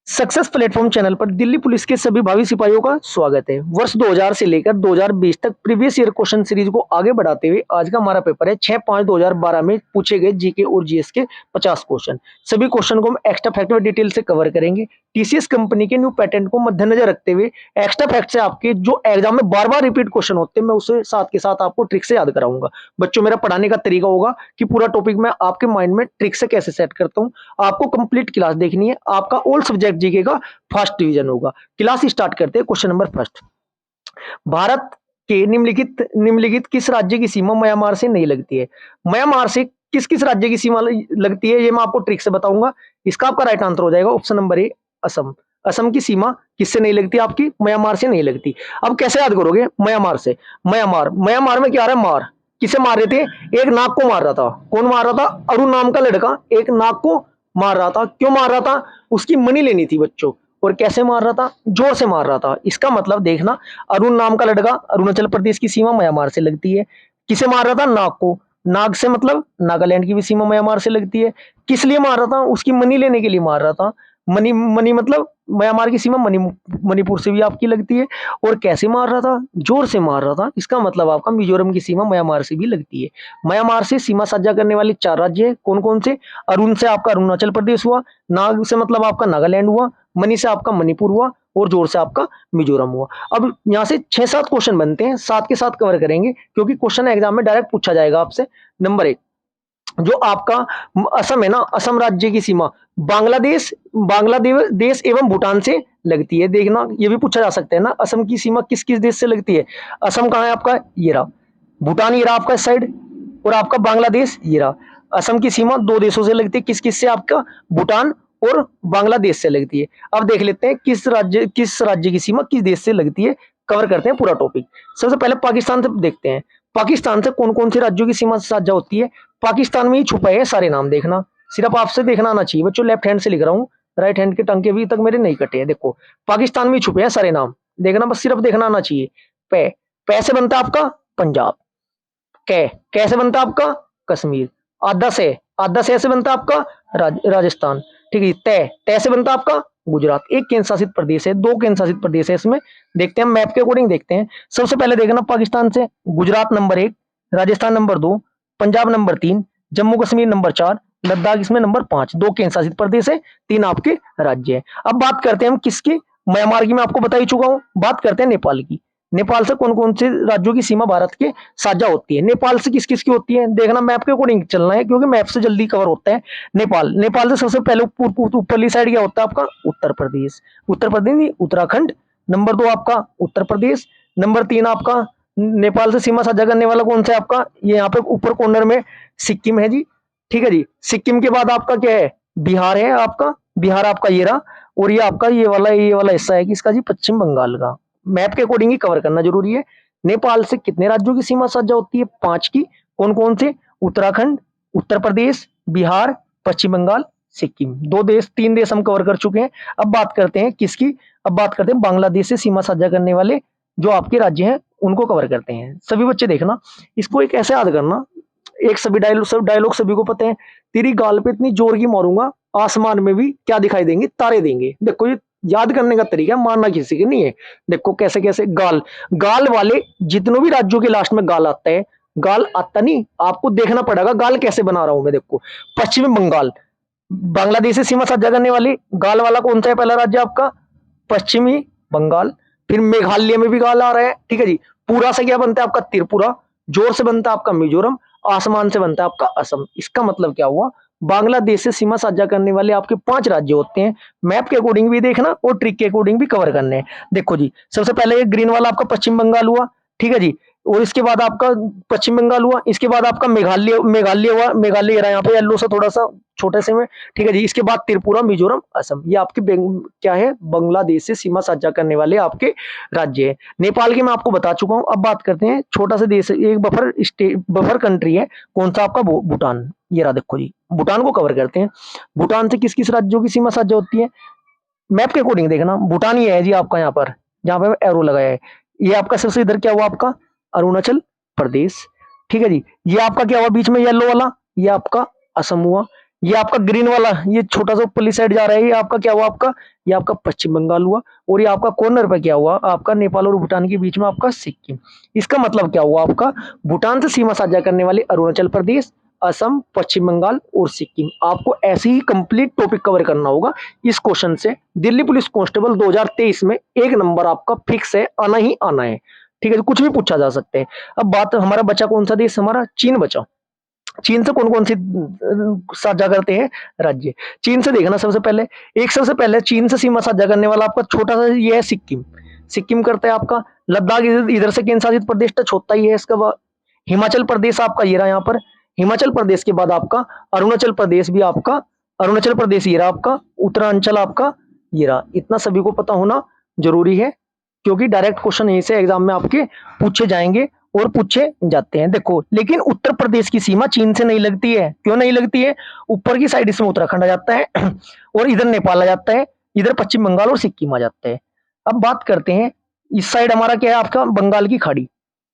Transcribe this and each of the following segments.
Success platform channel पर Delhi police के सभी भावी सिपाहियों का स्वागत है। वर्ष 2000 से लेकर 2020 तक प्रीवियस ईयर क्वेश्चन सीरीज को आगे बढ़ाते हुए आज का हमारा पेपर है 6/5/2012 में पूछे गए जीके और जीएस के 50 क्वेश्चन। सभी क्वेश्चन को हम एक्स्ट्रा फैक्ट में डिटेल से कवर करेंगे। टीसीएस कंपनी के न्यू पैटेंट को मद्देनजर रखते हुए एक्स्ट्रा फैक्ट से आपके जो एग्जाम में बार बार रिपीट क्वेश्चन होते हैं मैं उसे साथ के साथ आपको ट्रिक से याद कराऊंगा। बच्चों, मेरा पढ़ाने का तरीका होगा कि पूरा टॉपिक मैं आपके माइंड में ट्रिक से कैसे सेट करता हूँ। आपको कंप्लीट क्लास देखनी है। आपका ऑल सब्जेक्ट जीके का फर्स्ट डिवीजन होगा। क्लास स्टार्ट करते हैं। क्वेश्चन नंबर फर्स्ट, भारत के निम्नलिखित किस राज्य की सीमा म्यांमार से नहीं लगती है? म्यांमार से किस किस राज्य की सीमा लगती है ये मैं आपको ट्रिक से बताऊंगा। इसका आपका राइट आंसर हो जाएगा option number A, Assam. Assam की सीमा किससे नहीं लगती? आपकी म्यांमार से नहीं लगती। अब कैसे याद करोगे? म्यांमार से। म्यांमार में क्या आ रहा है? मार। किसे मार रहे थे? एक नाग को मार रहा था। कौन मार रहा था? अरुण नाम का लड़का एक नाग को मार रहा था। क्यों मार रहा था? उसकी मनी लेनी थी बच्चों। और कैसे मार रहा था? जोर से मार रहा था। इसका मतलब देखना, अरुण नाम का लड़का, अरुणाचल प्रदेश की सीमा म्यांमार से लगती है। किसे मार रहा था? नाग को। नाग से मतलब नागालैंड की भी सीमा म्यांमार से लगती है। किस लिए मार रहा था? उसकी मनी लेने के लिए मार रहा था। मनी मतलब म्यांमार की सीमा मणिपुर से भी आपकी लगती है। और कैसे मार रहा था? जोर से मार रहा था। इसका मतलब आपका मिजोरम की सीमा म्यांमार से भी लगती है। म्यांमार से सीमा साझा करने वाले 4 राज्य है। कौन कौन से? अरुण से आपका अरुणाचल प्रदेश हुआ, नाग से मतलब आपका नागालैंड हुआ, मनी से आपका मणिपुर हुआ और जोर से आपका मिजोरम हुआ। अब यहाँ से 6-7 क्वेश्चन बनते हैं, साथ के साथ कवर करेंगे क्योंकि क्वेश्चन एग्जाम में डायरेक्ट पूछा जाएगा आपसे। नंबर 1, जो आपका असम है ना, असम राज्य की सीमा बांग्लादेश एवं भूटान से लगती है। देखना, ये भी पूछा जा सकता है ना, असम की सीमा किस किस देश से लगती है? असम कहाँ है आपका? ये रहा। भूटान ये रहा आपका इस साइड, और आपका बांग्लादेश ये रहा। असम की सीमा 2 देशों से लगती है। किस किस से? आपका भूटान और बांग्लादेश से लगती है। अब देख लेते हैं किस राज्य की सीमा किस देश से लगती है। कवर करते हैं पूरा टॉपिक। सबसे पहले पाकिस्तान से देखते हैं। पाकिस्तान से कौन कौन सी राज्यों की सीमा साझा होती है? पाकिस्तान में ही छुपे हैं सारे नाम। देखना, सिर्फ आपसे देखना आना चाहिए बच्चों। लेफ्ट हैंड से लिख रहा हूँ, राइट हैंड के टंके अभी तक मेरे नहीं कटे हैं। देखो, पाकिस्तान में ही छुपे हैं सारे नाम। देखना, बस सिर्फ देखना आना चाहिए। पे से बनता है आपका पंजाब। कैसे बनता है आपका? कश्मीर। आधा से ऐसे बनता है आपका राजस्थान। ठीक है। तय से बनता है आपका गुजरात। एक केंद्र शासित प्रदेश है, 2 केंद्र शासित प्रदेश है इसमें। देखते हैं मैप के अकॉर्डिंग देखते हैं। सबसे पहले देखना पाकिस्तान से Gujarat number 1, Rajasthan number 2, Punjab number 3, Jammu Kashmir number 4, Ladakh इसमें नंबर 5। 2 केंद्र शासित प्रदेश है, 3 आपके राज्य है। अब बात करते हैं हम किसकी? म्यांमार की मैं आपको बता ही चुका हूं। बात करते हैं नेपाल की। नेपाल से कौन कौन से राज्यों की सीमा भारत के साझा होती है? नेपाल से किस किस की होती है? देखना, मैप के अकॉर्डिंग चलना है क्योंकि मैप से जल्दी कवर होता है। नेपाल से सबसे पहले ऊपरली साइड क्या होता है आपका? उत्तर प्रदेश। उत्तर प्रदेश नहीं, उत्तराखंड। नंबर 2 आपका उत्तर प्रदेश। नंबर 3 आपका नेपाल से सीमा साझा करने वाला कौन सा है आपका? ये यहाँ पे ऊपर कॉर्नर में सिक्किम है जी। ठीक है जी। सिक्किम के बाद आपका क्या है? बिहार है आपका। बिहार आपका ये रहा। और ये आपका ये वाला हिस्सा है किसका जी? पश्चिम बंगाल का। मैप के अकॉर्डिंग ही कवर करना जरूरी है। नेपाल से कितने राज्यों की सीमा साझा होती है? 5 की। कौन कौन से? उत्तराखंड, उत्तर प्रदेश, बिहार, पश्चिम बंगाल, सिक्किम। 3 देश हम कवर कर चुके हैं। अब बात करते हैं किसकी? अब बात करते हैं बांग्लादेश से सीमा साझा करने वाले जो आपके राज्य हैं उनको कवर करते हैं। सभी बच्चे देखना, इसको एक ऐसे याद करना। एक सभी डायलॉग सभी को पता है। तेरी गाल पे इतनी जोर की मारूंगा, आसमान में भी क्या दिखाई देंगे? तारे देंगे। देखो, ये याद करने का तरीका, मानना किसी के नहीं है। देखो कैसे कैसे गाल वाले जितनों भी राज्यों के लास्ट में गाल आता है, गाल आता नहीं, आपको देखना पड़ेगा गाल कैसे बना रहा हूं मैं। देखो, पश्चिमी बंगाल, बांग्लादेश से सीमा साझा करने वाली गाल वाला कौन सा है? पहला राज्य आपका पश्चिमी बंगाल। फिर मेघालय में भी गाल आ रहा है। ठीक है जी। पूरा से क्या बनता है आपका? त्रिपुरा। जोर से बनता है आपका मिजोरम। आसमान से बनता है आपका असम। इसका मतलब क्या हुआ? बांग्लादेश से सीमा साझा करने वाले आपके 5 राज्य होते हैं। मैप के अकॉर्डिंग भी देखना और ट्रिक के अकॉर्डिंग भी कवर करने हैं। देखो जी, सबसे पहले ग्रीन वाला आपका पश्चिम बंगाल हुआ। ठीक है जी। और इसके बाद आपका पश्चिम बंगाल हुआ। इसके बाद आपका मेघालय हुआ। मेघालय यहाँ पे येलो सा थोड़ा सा छोटे से में। ठीक है जी। इसके बाद त्रिपुरा, मिजोरम, असम। ये आपके क्या है? बांग्लादेश से सीमा साझा करने वाले आपके राज्य है। नेपाल की मैं आपको बता चुका हूं। अब बात करते हैं छोटा सा देश, एक बफर कंट्री है। कौन सा आपका? भूटान। ये रहा। देखो जी, भूटान को कवर करते हैं। भूटान से किस किस राज्यों की सीमा साझा होती है? मैप के अकॉर्डिंग देखना, भूटान ही है जी आपका यहाँ पर, जहां पे एरो लगाया है। ये आपका सबसे इधर क्या हुआ? आपका अरुणाचल प्रदेश। ठीक है जी। ये आपका क्या हुआ बीच में येलो वाला? ये आपका असम हुआ। ये आपका ग्रीन वाला, ये छोटा सा ऊपरली साइड जा रहा है, ये आपका क्या हुआ, आपका ये आपका पश्चिम बंगाल हुआ। और ये आपका कॉर्नर पे क्या हुआ, आपका नेपाल और भूटान के बीच में आपका सिक्किम। इसका मतलब क्या हुआ, आपका भूटान से सीमा साझा करने वाले अरुणाचल प्रदेश, असम, पश्चिम बंगाल और सिक्किम। आपको ऐसे ही कंप्लीट टॉपिक कवर करना होगा इस क्वेश्चन से। दिल्ली पुलिस कांस्टेबल 2023 में एक नंबर आपका फिक्स है, आना ही आना है। ठीक है, तो कुछ भी पूछा जा सकता है। अब बात, हमारा बचा कौन सा देश, हमारा चीन बचा। चीन से कौन कौन से साझा करते हैं राज्य। चीन से देखना सबसे पहले, सबसे पहले चीन से सीमा साझा करने वाला आपका छोटा सा ये है सिक्किम। सिक्किम करता है आपका। लद्दाख इधर से केंद्र शासित प्रदेश टच होता ही है। इसका बाद हिमाचल प्रदेश आपका ये रहा यहाँ पर। हिमाचल प्रदेश के बाद आपका अरुणाचल प्रदेश भी आपका, अरुणाचल प्रदेश ये रहा आपका। उत्तरांचल आपका ये रहा। इतना सभी को पता होना जरूरी है, क्योंकि डायरेक्ट क्वेश्चन यहीं से एग्जाम में आपके पूछे जाएंगे और पूछे जाते हैं। देखो, लेकिन उत्तर प्रदेश की सीमा चीन से नहीं लगती है। क्यों नहीं लगती है, ऊपर की साइड इसमें उत्तराखंड आ जाता है और इधर नेपाल आ जाता है, इधर पश्चिम बंगाल और सिक्किम आ जाता है। अब बात करते हैं, इस साइड हमारा क्या है, आपका बंगाल की खाड़ी।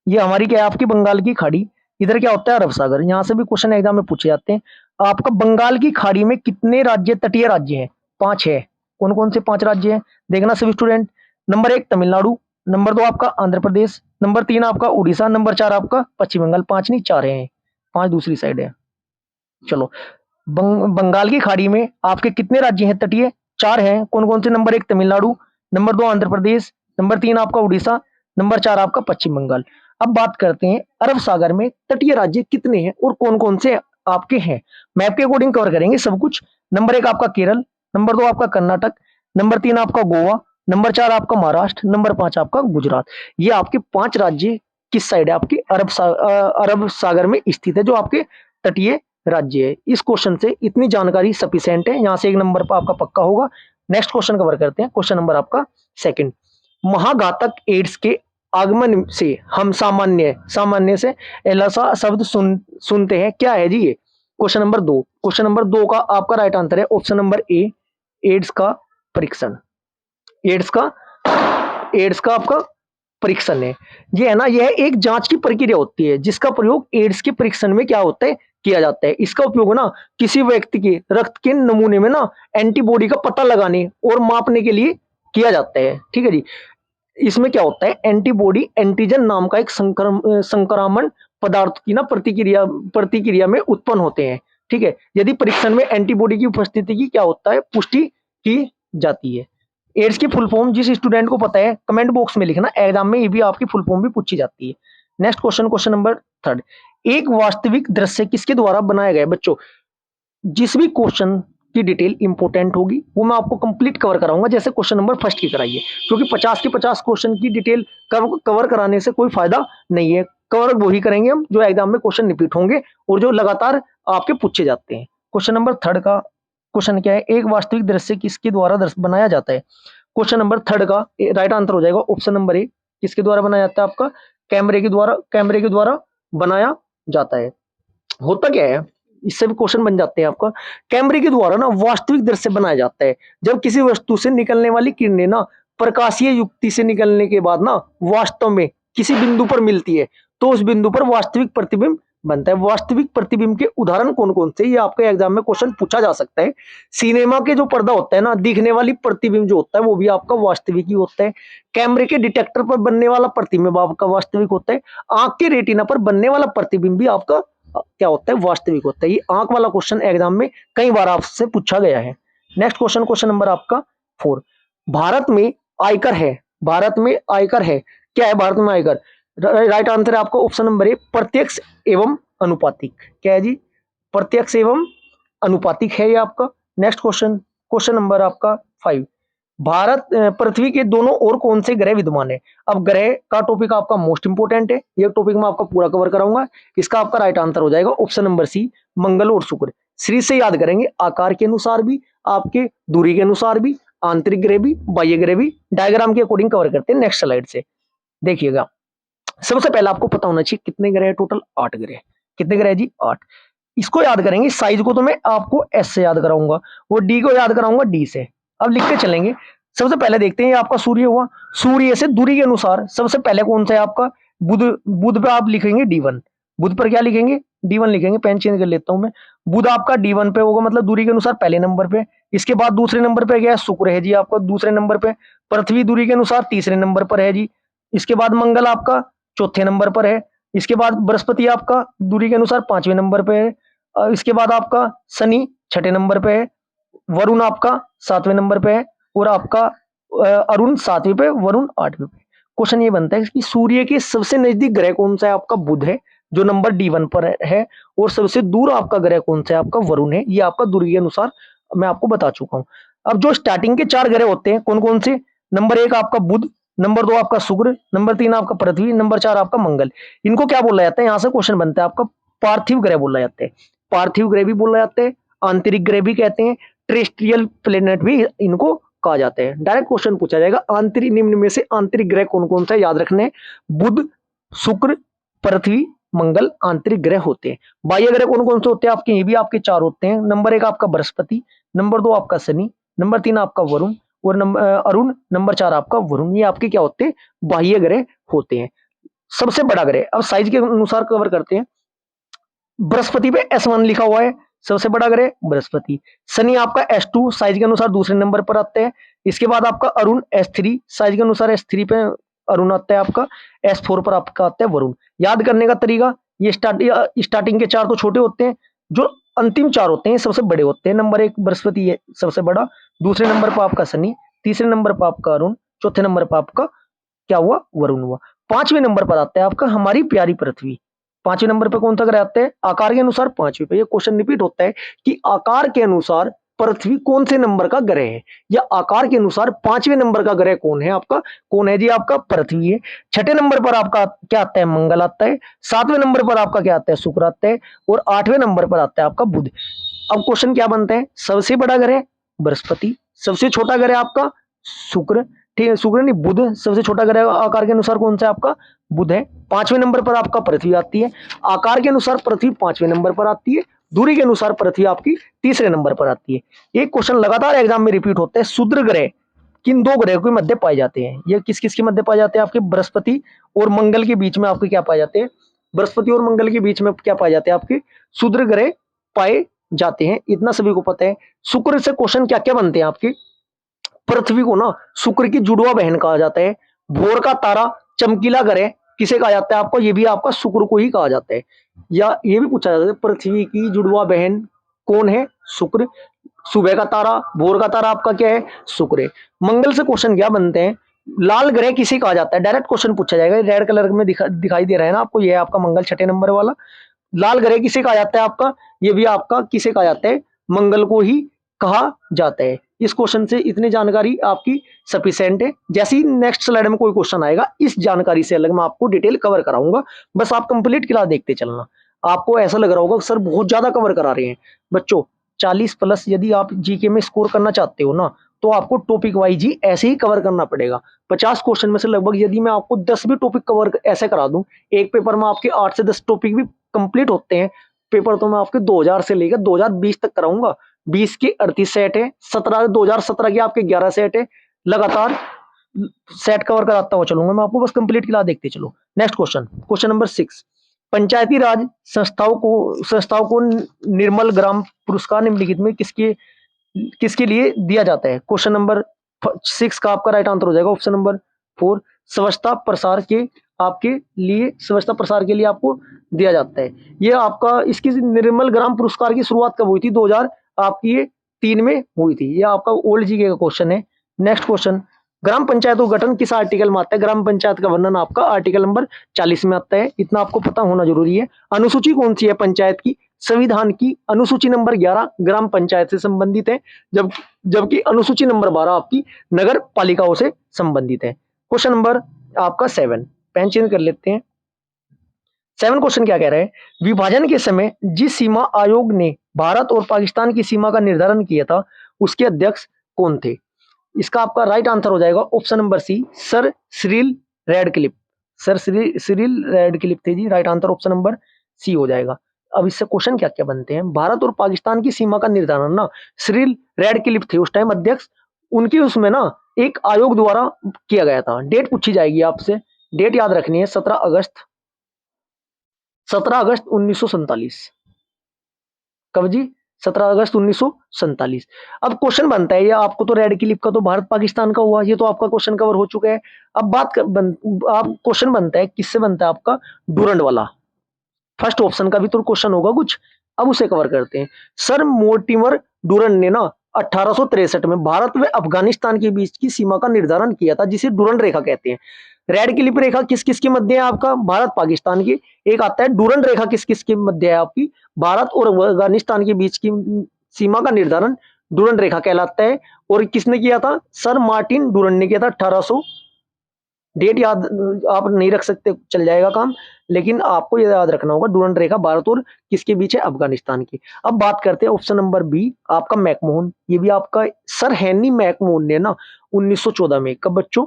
ये हमारी क्या है, आपकी बंगाल की खाड़ी। इधर क्या होता है, अरब सागर। यहाँ से भी क्वेश्चन एग्जाम में पूछे जाते हैं। आपका बंगाल की खाड़ी में कितने राज्य, तटीय राज्य हैं, 5 है। कौन कौन से 5 राज्य हैं, देखना सभी स्टूडेंट। नंबर 1 तमिलनाडु, नंबर 2 आपका आंध्र प्रदेश, नंबर 3 आपका उड़ीसा, नंबर 4 आपका पश्चिम बंगाल। 5 नहीं, 4 है, 5 दूसरी साइड है। चलो, बंगाल की खाड़ी में आपके कितने राज्य हैं तटीय, 4 हैं। कौन कौन से, number 1 Tamil Nadu, number 2 Andhra Pradesh, number 3 आपका उड़ीसा, नंबर 4 आपका पश्चिम बंगाल। अब बात करते हैं अरब सागर में तटीय राज्य कितने हैं और कौन कौन से आपके हैं। मैप के अकॉर्डिंग कवर करेंगे सब कुछ। नंबर 1 आपका केरल, नंबर 2 आपका कर्नाटक, नंबर 3 आपका गोवा, नंबर 4 आपका महाराष्ट्र, नंबर 5 आपका गुजरात। ये आपके 5 राज्य किस साइड है, आपके अरब सागर में स्थित है, जो आपके तटीय राज्य है। इस क्वेश्चन से इतनी जानकारी सफिशिएंट है, यहां से 1 नंबर पर आपका पक्का होगा। नेक्स्ट क्वेश्चन कवर करते हैं, क्वेश्चन नंबर आपका 2। महाघातक एड्स के आगमन से हम सामान्य से ऐसा शब्द सुनते हैं, क्या है जी ये। क्वेश्चन नंबर 2, क्वेश्चन नंबर 2 का आपका राइट आंसर है ऑप्शन नंबर ए, एड्स का परीक्षण। एड्स का आपका परीक्षण है। ये है ना, यह एक जांच की प्रक्रिया होती है जिसका प्रयोग एड्स के परीक्षण में क्या होता है, किया जाता है। इसका उपयोग ना किसी व्यक्ति के रक्त के नमूने में ना एंटीबॉडी का पता लगाने और मापने के लिए किया जाता है। ठीक है जी। इसमें क्या होता है, एंटीबॉडी एंटीजन नाम का एक संक्रामण पदार्थ की ना प्रतिक्रिया में उत्पन्न होते हैं। ठीक है, यदि परीक्षण में एंटीबॉडी की उपस्थिति की क्या होता है, पुष्टि की जाती है। एड्स की फुल फॉर्म जिस स्टूडेंट को पता है कमेंट बॉक्स में लिखना, एग्जाम में ये भी आपकी फुल फॉर्म भी पूछी जाती है। Next question, question number 3। एक वास्तविक दृश्य किसके द्वारा बनाया गया है। बच्चों, जिस भी क्वेश्चन की डिटेल इंपॉर्टेंट होगी वो मैं आपको कंप्लीट कवर कराऊंगा, जैसे क्वेश्चन नंबर 1 की कराइए, क्योंकि 50 के 50 क्वेश्चन की डिटेल कवर कराने से कोई फायदा नहीं है। कवर वही करेंगे हम जो एग्जाम में क्वेश्चन रिपीट होंगे और जो लगातार आपके पूछे जाते हैं। क्वेश्चन नंबर 3 का क्वेश्चन क्या है, एक वास्तविक दृश्य किसके द्वारा बनाया जाता है। क्वेश्चन नंबर 3 का राइट आंसर हो जाएगा ऑप्शन नंबर ए, किसके द्वारा बनाया जाता है, आपका कैमरे के द्वारा बनाया जाता है। होता क्या है, इससे भी क्वेश्चन बन जाते हैं आपका। कैमरे के द्वारा ना वास्तविक दृश्य बनाया जाता है जब किसी वस्तु से निकलने वाली किरणें ना प्रकाशीय युक्ति से निकलने के बाद ना वास्तव में किसी बिंदु पर मिलती है, तो उस बिंदु पर वास्तविक प्रतिबिंब बनता है। वास्तविक प्रतिबिंब के उदाहरण कौन कौन से, ये आपके एग्जाम में क्वेश्चन पूछा जा सकता है। सिनेमा के जो पर्दा होता है ना, दिखने वाली प्रतिबिंब जो होता है वो भी आपका वास्तविक ही होता है। कैमरे के डिटेक्टर पर बनने वाला प्रतिबिंब आपका वास्तविक होता है। आंख के रेटिना पर बनने वाला प्रतिबिंब भी आपका क्या होता है, वास्तविक होता है। ये आंख वाला क्वेश्चन एग्जाम में कई बार आपसे पूछा गया है। नेक्स्ट क्वेश्चन, क्वेश्चन नंबर आपका 4। भारत में आयकर है, भारत में आयकर है, क्या है भारत में आयकर। राइट आंसर है आपका ऑप्शन नंबर ए, प्रत्यक्ष एवं अनुपातिक। क्या है जी, प्रत्यक्ष एवं अनुपातिक है ये आपका। नेक्स्ट क्वेश्चन, क्वेश्चन नंबर आपका 5। भारत पृथ्वी के दोनों ओर कौन से ग्रह विद्यमान है। अब ग्रह का टॉपिक आपका मोस्ट इंपोर्टेंट है, ये टॉपिक मैं आपका पूरा कवर कराऊंगा। इसका आपका राइट आंसर हो जाएगा ऑप्शन नंबर सी, मंगल और शुक्र। श्री से याद करेंगे, आकार के अनुसार भी, आपके दूरी के अनुसार भी, आंतरिक ग्रह भी, बाह्य ग्रह भी। डायग्राम के अकॉर्डिंग कवर करते हैं। नेक्स्ट स्लाइड से देखिएगा। सबसे पहले आपको पता होना चाहिए कितने ग्रह है, टोटल 8 ग्रह। कितने ग्रह जी, 8। इसको याद करेंगे, साइज को तो मैं आपको एस से याद कराऊंगा, वो डी को याद कराऊंगा डी से। अब लिखते चलेंगे। सबसे पहले देखते हैं, ये आपका सूर्य हुआ। सूर्य से दूरी के अनुसार सबसे पहले कौन सा है आपका, बुध। बुध पे आप लिखेंगे D1, बुध पर क्या लिखेंगे, D1 लिखेंगे, पेन चेंज कर लेता हूं मैं। बुध आपका D1 पे होगा, मतलब दूरी के अनुसार पहले नंबर पे। इसके बाद दूसरे नंबर पे गया शुक्र है जी आपका दूसरे नंबर पे। पृथ्वी दूरी के अनुसार तीसरे नंबर पर है जी। इसके बाद मंगल आपका चौथे नंबर पर है। इसके बाद बृहस्पति आपका दूरी के अनुसार पांचवें नंबर पे है। इसके बाद आपका शनि छठे नंबर पे है। वरुण आपका सातवें नंबर पे है। और आपका अरुण सातवें पे, वरुण आठवें पे। क्वेश्चन ये बनता है कि सूर्य के सबसे नजदीक ग्रह कौन सा है, आपका बुध है जो नंबर D1 पर है। और सबसे दूर आपका ग्रह कौन सा है, आपका वरुण है। ये आपका दूरी के अनुसार मैं आपको बता चुका हूं। अब जो स्टार्टिंग के 4 ग्रह होते हैं कौन कौन से, नंबर 1 आपका बुध, नंबर 2 आपका शुक्र, नंबर 3 आपका पृथ्वी, नंबर 4 आपका मंगल। इनको क्या बोला जाता है, यहां से क्वेश्चन बनता है आपका पार्थिव ग्रह बोला जाता है। पार्थिव ग्रह भी बोला जाता है, आंतरिक ग्रह भी कहते हैं, टेरेस्ट्रियल प्लेनेट भी इनको कहा जाता है। डायरेक्ट क्वेश्चन पूछा जाएगा आंतरिक, निम्न में से आंतरिक ग्रह कौन कौन सा, याद रखने बुध, शुक्र, पृथ्वी, मंगल आंतरिक ग्रह होते हैं। बाह्य ग्रह कौन कौन से होते हैं आपके, ये भी आपके 4 होते हैं। नंबर 1 आपका बृहस्पति, नंबर 2 आपका शनि, नंबर 3 आपका वरुण और अरुण, नंबर 4 आपका वरुण। ये आपके क्या होते हैं, बाह्य ग्रह होते हैं। सबसे बड़ा ग्रह अब साइज के अनुसार कवर करते हैं। बृहस्पति पे S1 लिखा हुआ है, सबसे बड़ा ग्रह बृहस्पति। शनि आपका S2 साइज के अनुसार दूसरे नंबर पर आता है। इसके बाद आपका अरुण S3 साइज के अनुसार S3 पे अरुण आता है आपका। S4 पर आपका आता है वरुण। याद करने का तरीका, ये स्टार्टिंग के 4 तो छोटे होते हैं, जो अंतिम 4 होते हैं सबसे बड़े होते हैं। नंबर 1 बृहस्पति है सबसे बड़ा, दूसरे नंबर पर आपका शनि, तीसरे नंबर पर आपका अरुण, चौथे नंबर पर आपका क्या हुआ, वरुण हुआ। पांचवें नंबर पर आता है आपका हमारी प्यारी पृथ्वी। पांचवें नंबर पे कौन सा ग्रह आता है, आकार के अनुसार पांचवें पे। ये क्वेश्चन रिपीट होता है कि आकार के अनुसार पृथ्वी कौन से नंबर का ग्रह है, या आकार के अनुसार पांचवें नंबर का ग्रह कौन है आपका, कौन है जी आपका पृथ्वी है। छठे नंबर पर आपका क्या आता है, मंगल आता है। सातवें नंबर पर आपका क्या आता है, शुक्र आता है। और आठवें नंबर पर आता है आपका बुध। अब क्वेश्चन क्या बनता है, सबसे बड़ा ग्रह बृहस्पति, सबसे छोटा ग्रह आपका शुक्र, ठीक है, शुक्र नहीं बुध। सबसे छोटा ग्रह आकार के अनुसार कौन सा है आपका, बुध है। पांचवें नंबर पर आपका पृथ्वी आती है। आकार के अनुसार पृथ्वी पांचवें नंबर पर आती है, दूरी के अनुसार पृथ्वी आपकी तीसरे नंबर पर आती है। एक क्वेश्चन लगातार एग्जाम में रिपीट होता है, क्षुद्र ग्रह किन 2 ग्रहों के मध्य पाए जाते हैं। ये किस किस के मध्य पाए जाते हैं, आपके बृहस्पति और मंगल के बीच में आपके क्या पाए जाते हैं, बृहस्पति और मंगल के बीच में क्या पाए जाते हैं, आपके क्षुद्र ग्रह पाए जाते हैं। इतना सभी को पता है। शुक्र से क्वेश्चन क्या क्या बनते हैं आपके, पृथ्वी को ना शुक्र की जुड़वा बहन कहा जाता है। भोर का तारा चमकीला ग्रह किसे कहा जाता है आपको, ये भी आपका शुक्र को ही कहा जाता है। या ये भी पूछा जाता है पृथ्वी की जुड़वा बहन कौन है, शुक्र। सुबह का तारा, भोर का तारा आपका क्या है, शुक्र है। मंगल से क्वेश्चन क्या बनते हैं, लाल ग्रह किसे कहा जाता है, डायरेक्ट क्वेश्चन पूछा जाएगा। रेड कलर में दिखाई दे रहा है ना आपको, ये है आपका मंगल छठे नंबर वाला। लाल ग्रह किसे कहा जाता है आपका, ये भी आपका किसे कहा जाता है, मंगल को ही कहा जाता है। इस क्वेश्चन से इतनी जानकारी आपकी सफिशिएंट है। जैसे ही नेक्स्ट स्लाइड में कोई क्वेश्चन आएगा, इस जानकारी से अलग मैं आपको डिटेल कवर कराऊंगा। बस आप कंप्लीट क्लास देखते चलना। आपको ऐसा लग रहा होगा सर बहुत ज्यादा कवर करा रहे हैं। बच्चों 40 प्लस यदि आप जीके में स्कोर करना चाहते हो ना, तो आपको टॉपिक वाइज ही ऐसे ही कवर करना पड़ेगा। 50 क्वेश्चन में से लगभग यदि मैं आपको 10 भी टॉपिक कवर ऐसे करा दूं, एक पेपर में आपके 8 से 10 टॉपिक भी कंप्लीट होते हैं। पेपर तो मैं आपके 2000 से लेकर 2020 तक कराऊंगा। 20 के 38 सेट है, 2017 के आपके 11 सेट है। लगातार सेट कवर कराता हुआ चलूंगा मैं आपको, बस कंप्लीट क्लास देखते चलो। Next question, question number 6। पंचायती राज संस्थाओं को निर्मल ग्राम पुरस्कार निम्नलिखित में किसके किसके लिए दिया जाता है। क्वेश्चन नंबर 6 का आपका राइट आंसर हो जाएगा ऑप्शन नंबर 4, स्वच्छता प्रसार के आपके लिए, स्वच्छता प्रसार के लिए आपको दिया जाता है। ये आपका इसकी निर्मल ग्राम पुरस्कार की शुरुआत कब हुई थी, 2000 आपकी ये 3 में हुई थी। ये आपका ओल्ड जीके का क्वेश्चन है। नेक्स्ट क्वेश्चन, ग्राम पंचायत का गठन किस आर्टिकल में आता है। ग्राम पंचायत का वर्णन आपका आर्टिकल नंबर 40 में आता है। इतना आपको पता होना जरूरी है। अनुसूची कौन सी है पंचायत की, संविधान की अनुसूची नंबर 11 ग्राम पंचायत से संबंधित है, जबकि अनुसूची नंबर 12 आपकी नगर पालिकाओं से संबंधित है। क्वेश्चन नंबर आपका 7, पेन चेंज कर लेते हैं। 7 क्वेश्चन क्या कह रहा है, विभाजन के समय जिस सीमा आयोग ने भारत और पाकिस्तान की सीमा का निर्धारण किया था, उसके अध्यक्ष कौन थे। इसका आपका राइट आंसर हो जाएगा option number C, sir Cyril Radcliffe. Sir Cyril Radcliffe थे जी। Right answer option number C हो जाएगा। अब इससे क्वेश्चन क्या क्या बनते हैं, भारत और पाकिस्तान की सीमा का निर्धारण ना सिरिल रैडक्लिफ थे उस टाइम अध्यक्ष। उनकी उसमें ना एक आयोग द्वारा किया गया था। डेट पूछी जाएगी आपसे, डेट याद रखनी है 17 अगस्त 17 अगस्त 1947। कब जी? 17 अगस्त 1947। अब क्वेश्चन बनता है, ये आपको तो रेड क्लिप का तो भारत पाकिस्तान का हुआ, ये तो आपका क्वेश्चन कवर हो चुका है। अब आप क्वेश्चन बनता है किससे बनता है आपका? डूरंड वाला। फर्स्ट ऑप्शन का भी तो क्वेश्चन होगा कुछ, अब उसे कवर करते हैं। सर मोर्टिमर डूरंड ने ना 1863 में भारत व अफगानिस्तान के बीच की सीमा का निर्धारण किया था, जिसे डूरंड रेखा कहते हैं। रेड क्लिप रेखा किस किस के मध्य है आपका? भारत पाकिस्तान की। एक आता है डूरंड रेखा किस किस के मध्य है आपकी? भारत और अफगानिस्तान के बीच की सीमा का निर्धारण डूरंड रेखा कहलाता है। और किसने किया था? सर मार्टिन डूरंड ने किया था। 1800, डेट याद आप नहीं रख सकते चल जाएगा काम, लेकिन आपको यह याद रखना होगा डूरंड रेखा भारत और किसके बीच है? अफगानिस्तान की। अब बात करते हैं ऑप्शन नंबर बी आपका मैकमोहन, ये भी आपका सर हेनरी मैकमोहन ने ना 1914 में, कब बच्चों?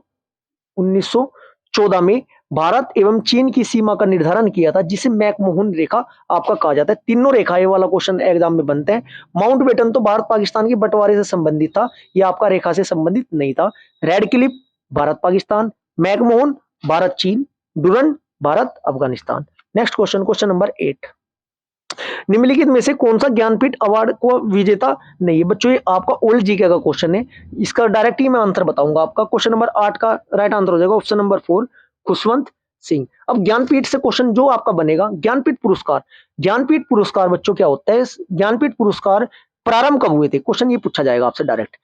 1914 में भारत एवं चीन की सीमा का निर्धारण किया था, जिसे मैकमोहन रेखा आपका कहा जाता है। तीनों रेखा ये वाला क्वेश्चन एग्जाम में बनता है। माउंटबेटन तो भारत पाकिस्तान के बंटवारे से संबंधित था, यह आपका रेखा से संबंधित नहीं था। Radcliffe Bharat Pakistan, McMahon Bharat Cheen, Durand Bharat Afghanistan. Next question, question number 8। निम्नलिखित में से कौन सा ज्ञानपीठ अवार्ड को विजेता नहीं है? बच्चों ये आपका ओल्ड जीके का क्वेश्चन है, इसका डायरेक्ट ही मैं आंसर बताऊंगा आपका। क्वेश्चन नंबर 8 का राइट आंसर हो जाएगा ऑप्शन नंबर 4 खुशवंत सिंह। अब ज्ञानपीठ से क्वेश्चन जो आपका बनेगा, ज्ञानपीठ पुरस्कार। ज्ञानपीठ पुरस्कार बच्चों क्या होता है? ज्ञानपीठ पुरस्कार प्रारंभ कब हुए थे? क्वेश्चन ये पूछा जाएगा आपसे डायरेक्ट।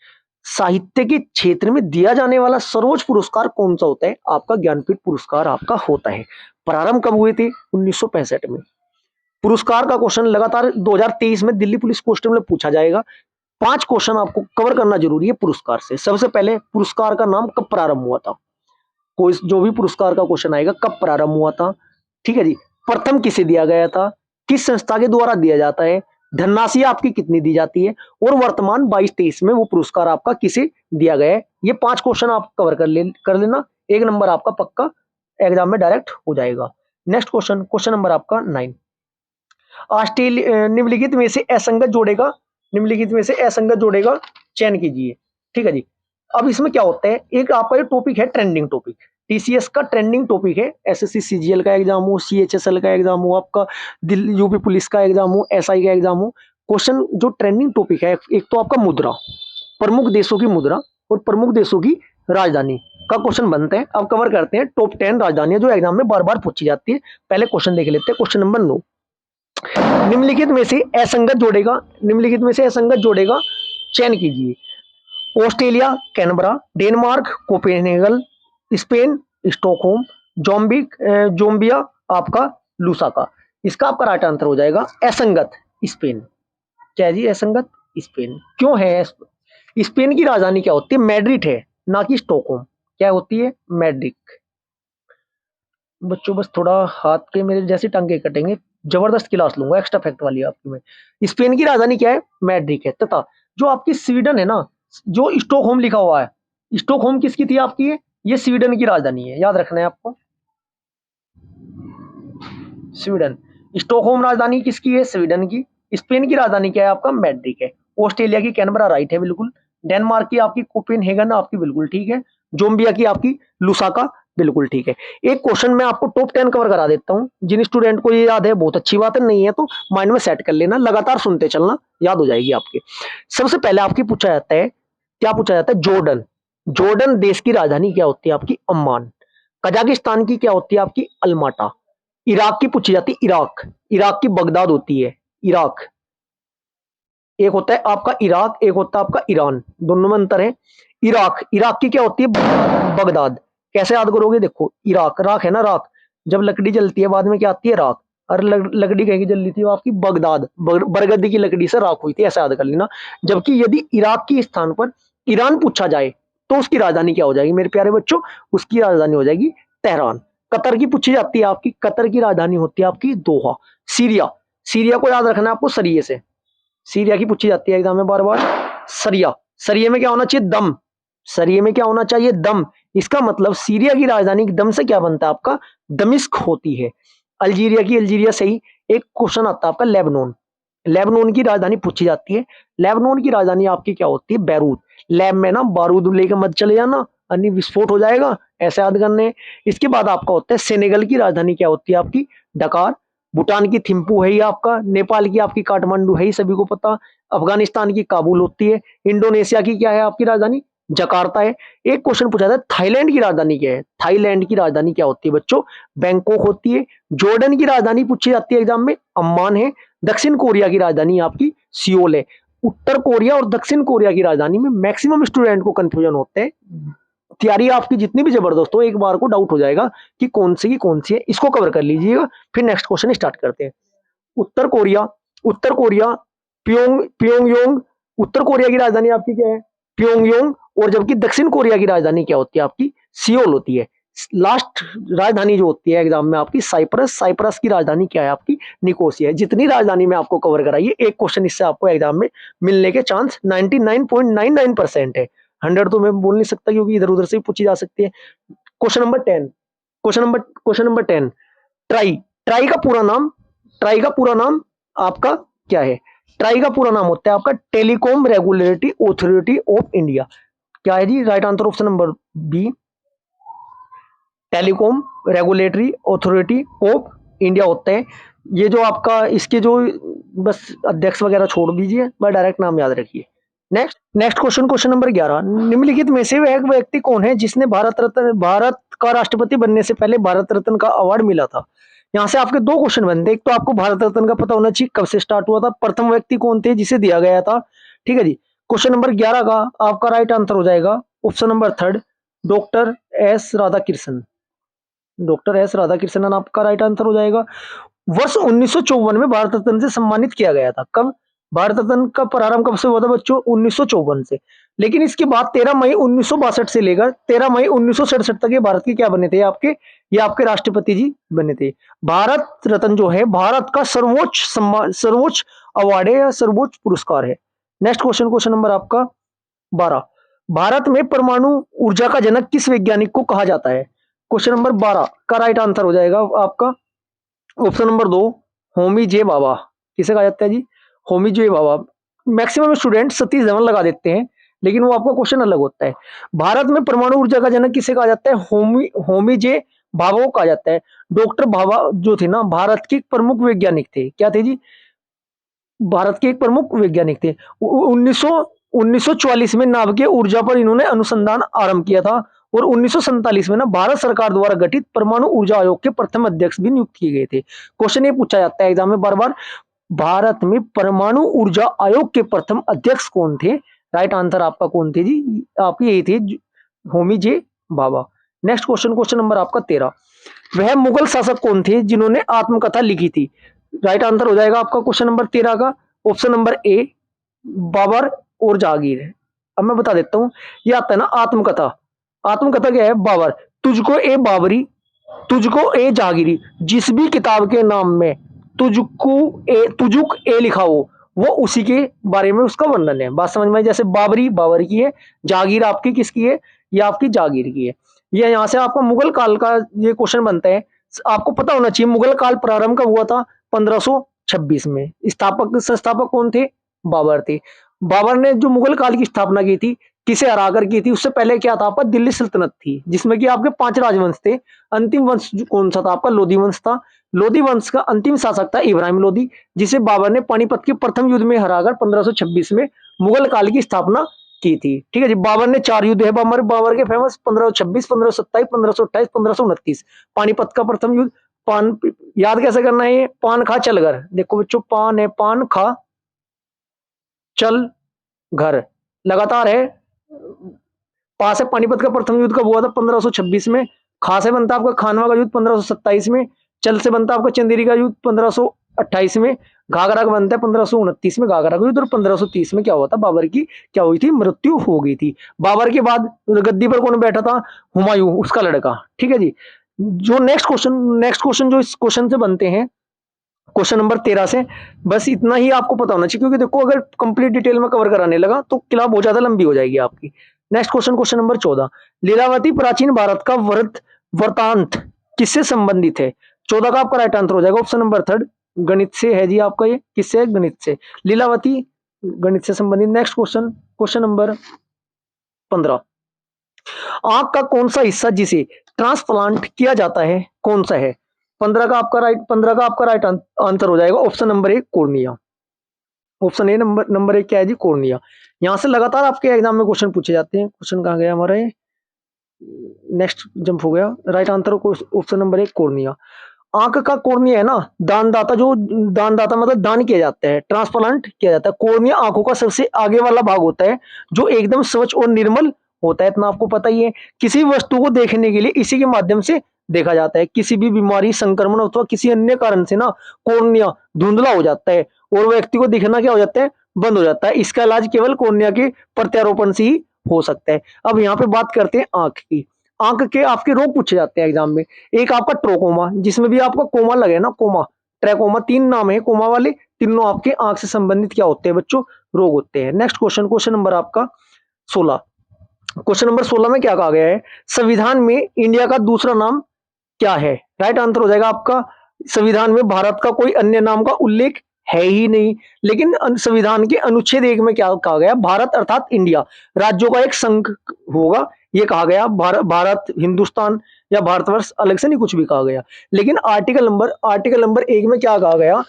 साहित्य के क्षेत्र में दिया जाने वाला सर्वोच्च पुरस्कार कौन सा होता है? आपका ज्ञानपीठ पुरस्कार आपका होता है। प्रारंभ कब हुए थे? 1965 में। पुरस्कार का क्वेश्चन लगातार 2023 में दिल्ली पुलिस कांस्टेबल में पूछा जाएगा। 5 क्वेश्चन आपको कवर करना जरूरी है पुरस्कार से। सबसे पहले पुरस्कार का नाम कब प्रारंभ हुआ था? कोई जो भी पुरस्कार का क्वेश्चन आएगा कब प्रारंभ हुआ था, ठीक है जी। प्रथम किसे दिया गया था? किस संस्था के द्वारा दिया जाता है? धनराशि आपकी कितनी दी जाती है? और वर्तमान 22-23 में वो पुरस्कार आपका किसे दिया गया है? ये 5 क्वेश्चन आप कवर कर लेना, 1 नंबर आपका पक्का एग्जाम में डायरेक्ट हो जाएगा। नेक्स्ट क्वेश्चन, क्वेश्चन नंबर आपका 9। ऑस्ट्रेलिया निम्नलिखित में से असंगत जोड़ेगा, निम्नलिखित में से असंगत जोड़ेगा चयन कीजिए, ठीक है जी। अब इसमें क्या होता है, एक आपका ये टॉपिक है ट्रेंडिंग टॉपिक, टीसीएस का ट्रेंडिंग टॉपिक है। एसएससी सीजीएल का एग्जाम हो, सीएचएसएल का एग्जाम हो, आपका दिल्ली यूपी पुलिस का एग्जाम हो, एसआई का एग्जाम हो, क्वेश्चन जो ट्रेंडिंग टॉपिक है, एक तो आपका मुद्रा, प्रमुख देशों की मुद्रा और प्रमुख देशों की राजधानी का क्वेश्चन बनते हैं। अब कवर करते हैं टॉप 10 राजधानियां जो एग्जाम में बार बार पूछी जाती है। पहले क्वेश्चन देख लेते हैं, क्वेश्चन नंबर 9। निम्नलिखित में से असंगत जोड़ेगा, निम्नलिखित में से असंगत जोड़ेगा चयन कीजिए। Australia Canberra, Denmark Copenhagen, Spain Stockholm, जोम्बिया आपका लुसाका। इसका आपका राइट आंसर हो जाएगा असंगत स्पेन। क्या है जी? असंगत स्पेन। क्यों है? स्पेन की राजधानी क्या होती है? मैड्रिड है, ना कि स्टॉकहोम। क्या होती है? मैड्रिड। बच्चों बस थोड़ा हाथ के मेरे जैसे टांगे कटेंगे, जबरदस्त क्लास लूंगा एक्स्ट्रा फैक्ट वाली आपकी में। स्पेन की राजधानी क्या है? मैड्रिड है। तथा जो आपकी स्वीडन है ना, जो स्टॉकहोम लिखा हुआ है, स्टॉकहोम किसकी थी आपकी? ये स्वीडन की राजधानी है, याद रखना है आपको। स्वीडन, स्टॉकहोम राजधानी किसकी है? स्वीडन की। स्पेन की राजधानी क्या है आपका? मैड्रिड है। ऑस्ट्रेलिया की कैनबरा राइट है बिल्कुल। डेनमार्क की आपकी कोपेनहेगन आपकी बिल्कुल ठीक है। जोम्बिया की आपकी लुसाका बिल्कुल ठीक है। एक क्वेश्चन मैं आपको टॉप 10 कवर करा देता हूं, जिन स्टूडेंट को ये याद है बहुत अच्छी बात है, नहीं है तो माइंड में सेट कर लेना, लगातार सुनते चलना, याद हो जाएगी आपके। सबसे पहले आपकी पूछा जाता है, क्या पूछा जाता है? जॉर्डन, जॉर्डन देश की राजधानी क्या होती है आपकी? अम्मान। कजाकिस्तान की क्या होती है आपकी? अलमाटा। इराक की पूछी जाती है, इराक, इराक की बगदाद होती है, इराक। एक होता है आपका इराक, एक होता है आपका ईरान, दोनों में अंतर है। इराक, इराक की क्या होती है? बगदाद। कैसे याद करोगे? देखो इराक, राख है ना, राख, जब लकड़ी जलती है बाद में क्या आती है? राख। और लकड़ी कहीं की जल रही थी वो आपकी बगदाद, बरगदी की लकड़ी से राख हुई थी, ऐसा याद कर लेना। जबकि यदि इराक के स्थान पर ईरान पूछा जाए तो उसकी राजधानी क्या हो जाएगी मेरे प्यारे बच्चों? उसकी राजधानी हो जाएगी तेहरान। कतर की पूछी जाती है आपकी, कतर की राजधानी होती है आपकी दोहा। सीरिया, सीरिया को याद रखना है आपको सरिये से, सीरिया की पूछी जाती है एग्जाम में बार बार। सरिया, सरिये में क्या होना चाहिए? दम, सरिये में क्या होना चाहिए? दम। इसका मतलब सीरिया की राजधानी दम से क्या बनता है आपका? दमिश्क होती है। अल्जीरिया की, अल्जीरिया सही। एक क्वेश्चन आता है आपका लेबनान, लेबनान की राजधानी पूछी जाती है। लेबनान की राजधानी आपकी क्या होती है? बैरूत। लैब में ना बारूद लेकर मत चले जाना, अन्य विस्फोट हो जाएगा, ऐसे याद करने। इसके बाद आपका होता है सेनेगल की राजधानी क्या होती है आपकी? डकार। भूटान की थिम्पू है ये आपका, नेपाल की आपकी काठमांडू है, ये सभी को पता। अफगानिस्तान की काबुल होती है। इंडोनेशिया की क्या है आपकी राजधानी? जकार्ता है। एक क्वेश्चन पूछा था थाईलैंड की राजधानी क्या है? थाईलैंड की राजधानी क्या होती है बच्चों? बैंकॉक होती है। जॉर्डन की राजधानी पूछी जाती है एग्जाम में, अम्मान है। दक्षिण कोरिया की राजधानी आपकी सियोल है। उत्तर कोरिया और दक्षिण कोरिया की राजधानी में मैक्सिमम स्टूडेंट को कंफ्यूजन होते हैं। तैयारी आपकी जितनी भी जबरदस्त हो, एक बार को डाउट हो जाएगा कि कौन सी है, इसको कवर कर लीजिएगा। फिर नेक्स्ट क्वेश्चन स्टार्ट करते हैं। उत्तर कोरिया, उत्तर कोरिया, प्योंगयोंग, उत्तर कोरिया की राजधानी आपकी क्या है? प्योंगयोंग। और जबकि दक्षिण कोरिया की राजधानी क्या होती है आपकी? सियोल होती है। लास्ट राजधानी जो होती है एग्जाम में आपकी साइप्रस, साइप्रस की राजधानी क्या है आपकी? निकोसिया है। जितनी राजधानी में आपको कवर कराइए, एक क्वेश्चन इससे आपको एग्जाम में मिलने के चांस 99.99% है। 100 तो मैं बोल नहीं सकता क्योंकि इधर उधर से भी पूछी जा सकती है। Question number 10, question number 10, try, try का पूरा नाम, ट्राई का पूरा नाम आपका क्या है? ट्राई का पूरा नाम होता है आपका telecom regulatory authority of India. क्या है जी? Right answer option number B, telecom regulatory authority of India होता है। ये जो आपका इसके जो बस अध्यक्ष वगैरह छोड़ दीजिए, बस डायरेक्ट नाम याद रखिए। Next next question, question number 11, निम्नलिखित में से वह व्यक्ति कौन है जिसने भारत का राष्ट्रपति बनने से पहले भारत रत्न का अवार्ड मिला था? यहाँ से आपके दो क्वेश्चन बनते हैं। एक तो आपको भारत रत्न का पता होना चाहिए कब से स्टार्ट हुआ था, प्रथम व्यक्ति कौन थे जिसे दिया गया था। ठीक है जी। क्वेश्चन नंबर 11 का आपका राइट आंसर हो जाएगा option number third, doctor S Radhakrishnan. Doctor S Radhakrishnan आपका राइट आंसर हो जाएगा। वर्ष 1954 में भारत रत्न से सम्मानित किया गया था। कब? भारत रत्न का प्रारंभ कब से हुआ था बच्चों? 1954 से। लेकिन इसके बाद 13 मई 1962 से लेकर 13 मई 1967 तक ये भारत के क्या बने थे? ये आपके राष्ट्रपति जी बने थे। भारत रत्न जो है भारत का सर्वोच्च सम्मान, सर्वोच्च अवार्ड है या सर्वोच्च पुरस्कार है। नेक्स्ट क्वेश्चन, क्वेश्चन नंबर आपका 12, भारत में परमाणु ऊर्जा का जनक किस वैज्ञानिक को कहा जाता है? क्वेश्चन नंबर 12 का राइट आंसर हो जाएगा आपका ऑप्शन नंबर 2, होमी जे बाबा। किसे कहा जाता है जी? होमी जे बाबा। मैक्सिमम स्टूडेंट सतीश धवन लगा देते हैं, लेकिन वो आपका क्वेश्चन अलग होता है। भारत में परमाणु ऊर्जा का जनक किसे कहा जाता है? होमी जे भाभा को कहा जाता है। डॉक्टर भाभा जो थे ना, भारत के प्रमुख वैज्ञानिक थे। क्या थे जी? भारत के एक प्रमुख वैज्ञानिक थे। 1944 में नाभिकीय ऊर्जा पर इन्होंने अनुसंधान आरंभ किया था। और 1947 में ना भारत सरकार द्वारा गठित परमाणु ऊर्जा आयोग के प्रथम अध्यक्ष भी नियुक्त किए गए थे। क्वेश्चन ये पूछा जाता है एग्जाम में बार बार, भारत में परमाणु ऊर्जा आयोग के प्रथम अध्यक्ष कौन थे? राइट आंसर आपका कौन थे जी? आपके यही थे, होमी जे बाबा। नेक्स्ट क्वेश्चन, क्वेश्चन नंबर आपका 13, वह मुगल शासक कौन थे जिन्होंने आत्मकथा लिखी थी? राइट आंसर हो जाएगा आपका क्वेश्चन नंबर 13 का ऑप्शन नंबर ए, बाबर और जहांगीर है। अब मैं बता देता हूं, ये आता है ना आत्मकथा। आत्मकथा क्या है? बाबर, तुझको ए बाबरी, तुझको ए जहांगीरी, जिस भी किताब के नाम में तुजुक ए लिखा हो वो उसी के बारे में उसका वर्णन है। बात समझ में आई? जैसे बाबरी बाबर की है, जहांगीर आपकी किसकी है? ये आपकी जहांगीर की है। ये यहाँ से आपका मुगल काल का ये क्वेश्चन बनता है। आपको पता होना चाहिए मुगल काल प्रारंभ कब हुआ था? 1526 में। स्थापक संस्थापक कौन थे? बाबर थे। बाबर ने जो मुगल काल की स्थापना की थी, किसे हराकर की थी? उससे पहले क्या था आपका? दिल्ली सल्तनत थी, जिसमें कि आपके 5 राजवंश थे। अंतिम वंश कौन सा था आपका? लोधी वंश था। लोधी वंश का अंतिम शासक था इब्राहिम लोधी, जिसे बाबर ने पानीपत के प्रथम युद्ध में हराकर 1526 में मुगल काल की स्थापना की थी। ठीक है जी। बाबर ने 4 युद्ध है बाबर के फेमस, 1526, 1527, 1528, 1529। पानीपत का प्रथम युद्ध। पान याद कैसे करना है? ये पान खा चल घर। देखो बच्चों, पान है, पान खा चल घर, लगातार है। पास है पानीपत का प्रथम युद्ध कब हुआ था? 1526 में। खा से बनता आपका खानवा का युद्ध 1527 में। चल से बनता आपका चंदेरी का युद्ध 1528 में। घाघरा का बनता है 1529 में घाघरा का युद्ध। और 1530 में क्या हुआ था? बाबर की क्या हुई थी? मृत्यु हो गई थी। बाबर के बाद गद्दी पर कौन बैठा था? हुमायूं, उसका लड़का। ठीक है जी। जो नेक्स्ट क्वेश्चन जो इस क्वेश्चन से बनते हैं, क्वेश्चन नंबर 13 से, बस इतना ही आपको पता होना चाहिए, क्योंकि देखो अगर कंप्लीट डिटेल में कवर कराने लगा तो क्लास बहुत ज्यादा लंबी हो जाएगी आपकी। Next question, question number 14, Lilavati प्राचीन भारत का वृत्तांत किससे संबंधित है? 14 का आपका राइट आंसर हो जाएगा ऑप्शन नंबर थर्ड, गणित से है जी आपका। ये किससे है? गणित से। लीलावती गणित से संबंधित। नेक्स्ट क्वेश्चन, क्वेश्चन नंबर 15, आंख का कौन सा हिस्सा जिसे ट्रांसप्लांट किया जाता है कौन सा है? 15 का आपका राइट आंसर हो जाएगा option number 1 cornea. Option A number 1 क्या है जी? कॉर्निया। यहां से लगातार आपके एग्जाम में क्वेश्चन पूछे जाते हैं। क्वेश्चन कहाँ गया हमारा? नेक्स्ट जंप हो गया। Right answer option number 1 cornea. आंख का कॉर्निया है ना, दानदाता, जो दानदाता मतलब दान किया जाता है, ट्रांसप्लांट किया जाता है। कॉर्निया आंखों का सबसे आगे वाला भाग होता है जो एकदम स्वच्छ और निर्मल होता है, इतना आपको पता ही है। किसी भी वस्तु को देखने के लिए इसी के माध्यम से देखा जाता है। किसी भी बीमारी, संक्रमण अथवा किसी अन्य कारण से ना कॉर्निया धुंधला हो जाता है और व्यक्ति को दिखना क्या हो जाता है? बंद हो जाता है। इसका इलाज केवल कॉर्निया के प्रत्यारोपण से ही हो सकता है। अब यहाँ पे बात करते हैं आंख की। आंख के आपके रोग पूछे जाते हैं एग्जाम में। एक आपका ट्रोकोमा, जिसमें भी आपका कोमा लगे ना, कोमा, ट्रैकोमा, 3 नाम है कोमा वाले। तीनों आपके आंख से संबंधित क्या होते हैं बच्चों? रोग होते हैं। नेक्स्ट क्वेश्चन, क्वेश्चन नंबर आपका 16। क्वेश्चन नंबर 16 में क्या कहा गया है? संविधान में इंडिया का दूसरा नाम क्या है? राइट आंसर हो जाएगा आपका, संविधान में भारत का कोई अन्य नाम का उल्लेख है ही नहीं। लेकिन संविधान के अनुच्छेद 1 में क्या कहा गया? भारत अर्थात इंडिया राज्यों का एक संघ होगा, ये कहा गया। भारत, हिंदुस्तान या भारतवर्ष अलग से नहीं कुछ भी कहा गया। लेकिन आर्टिकल नंबर 1 में क्या कहा गया?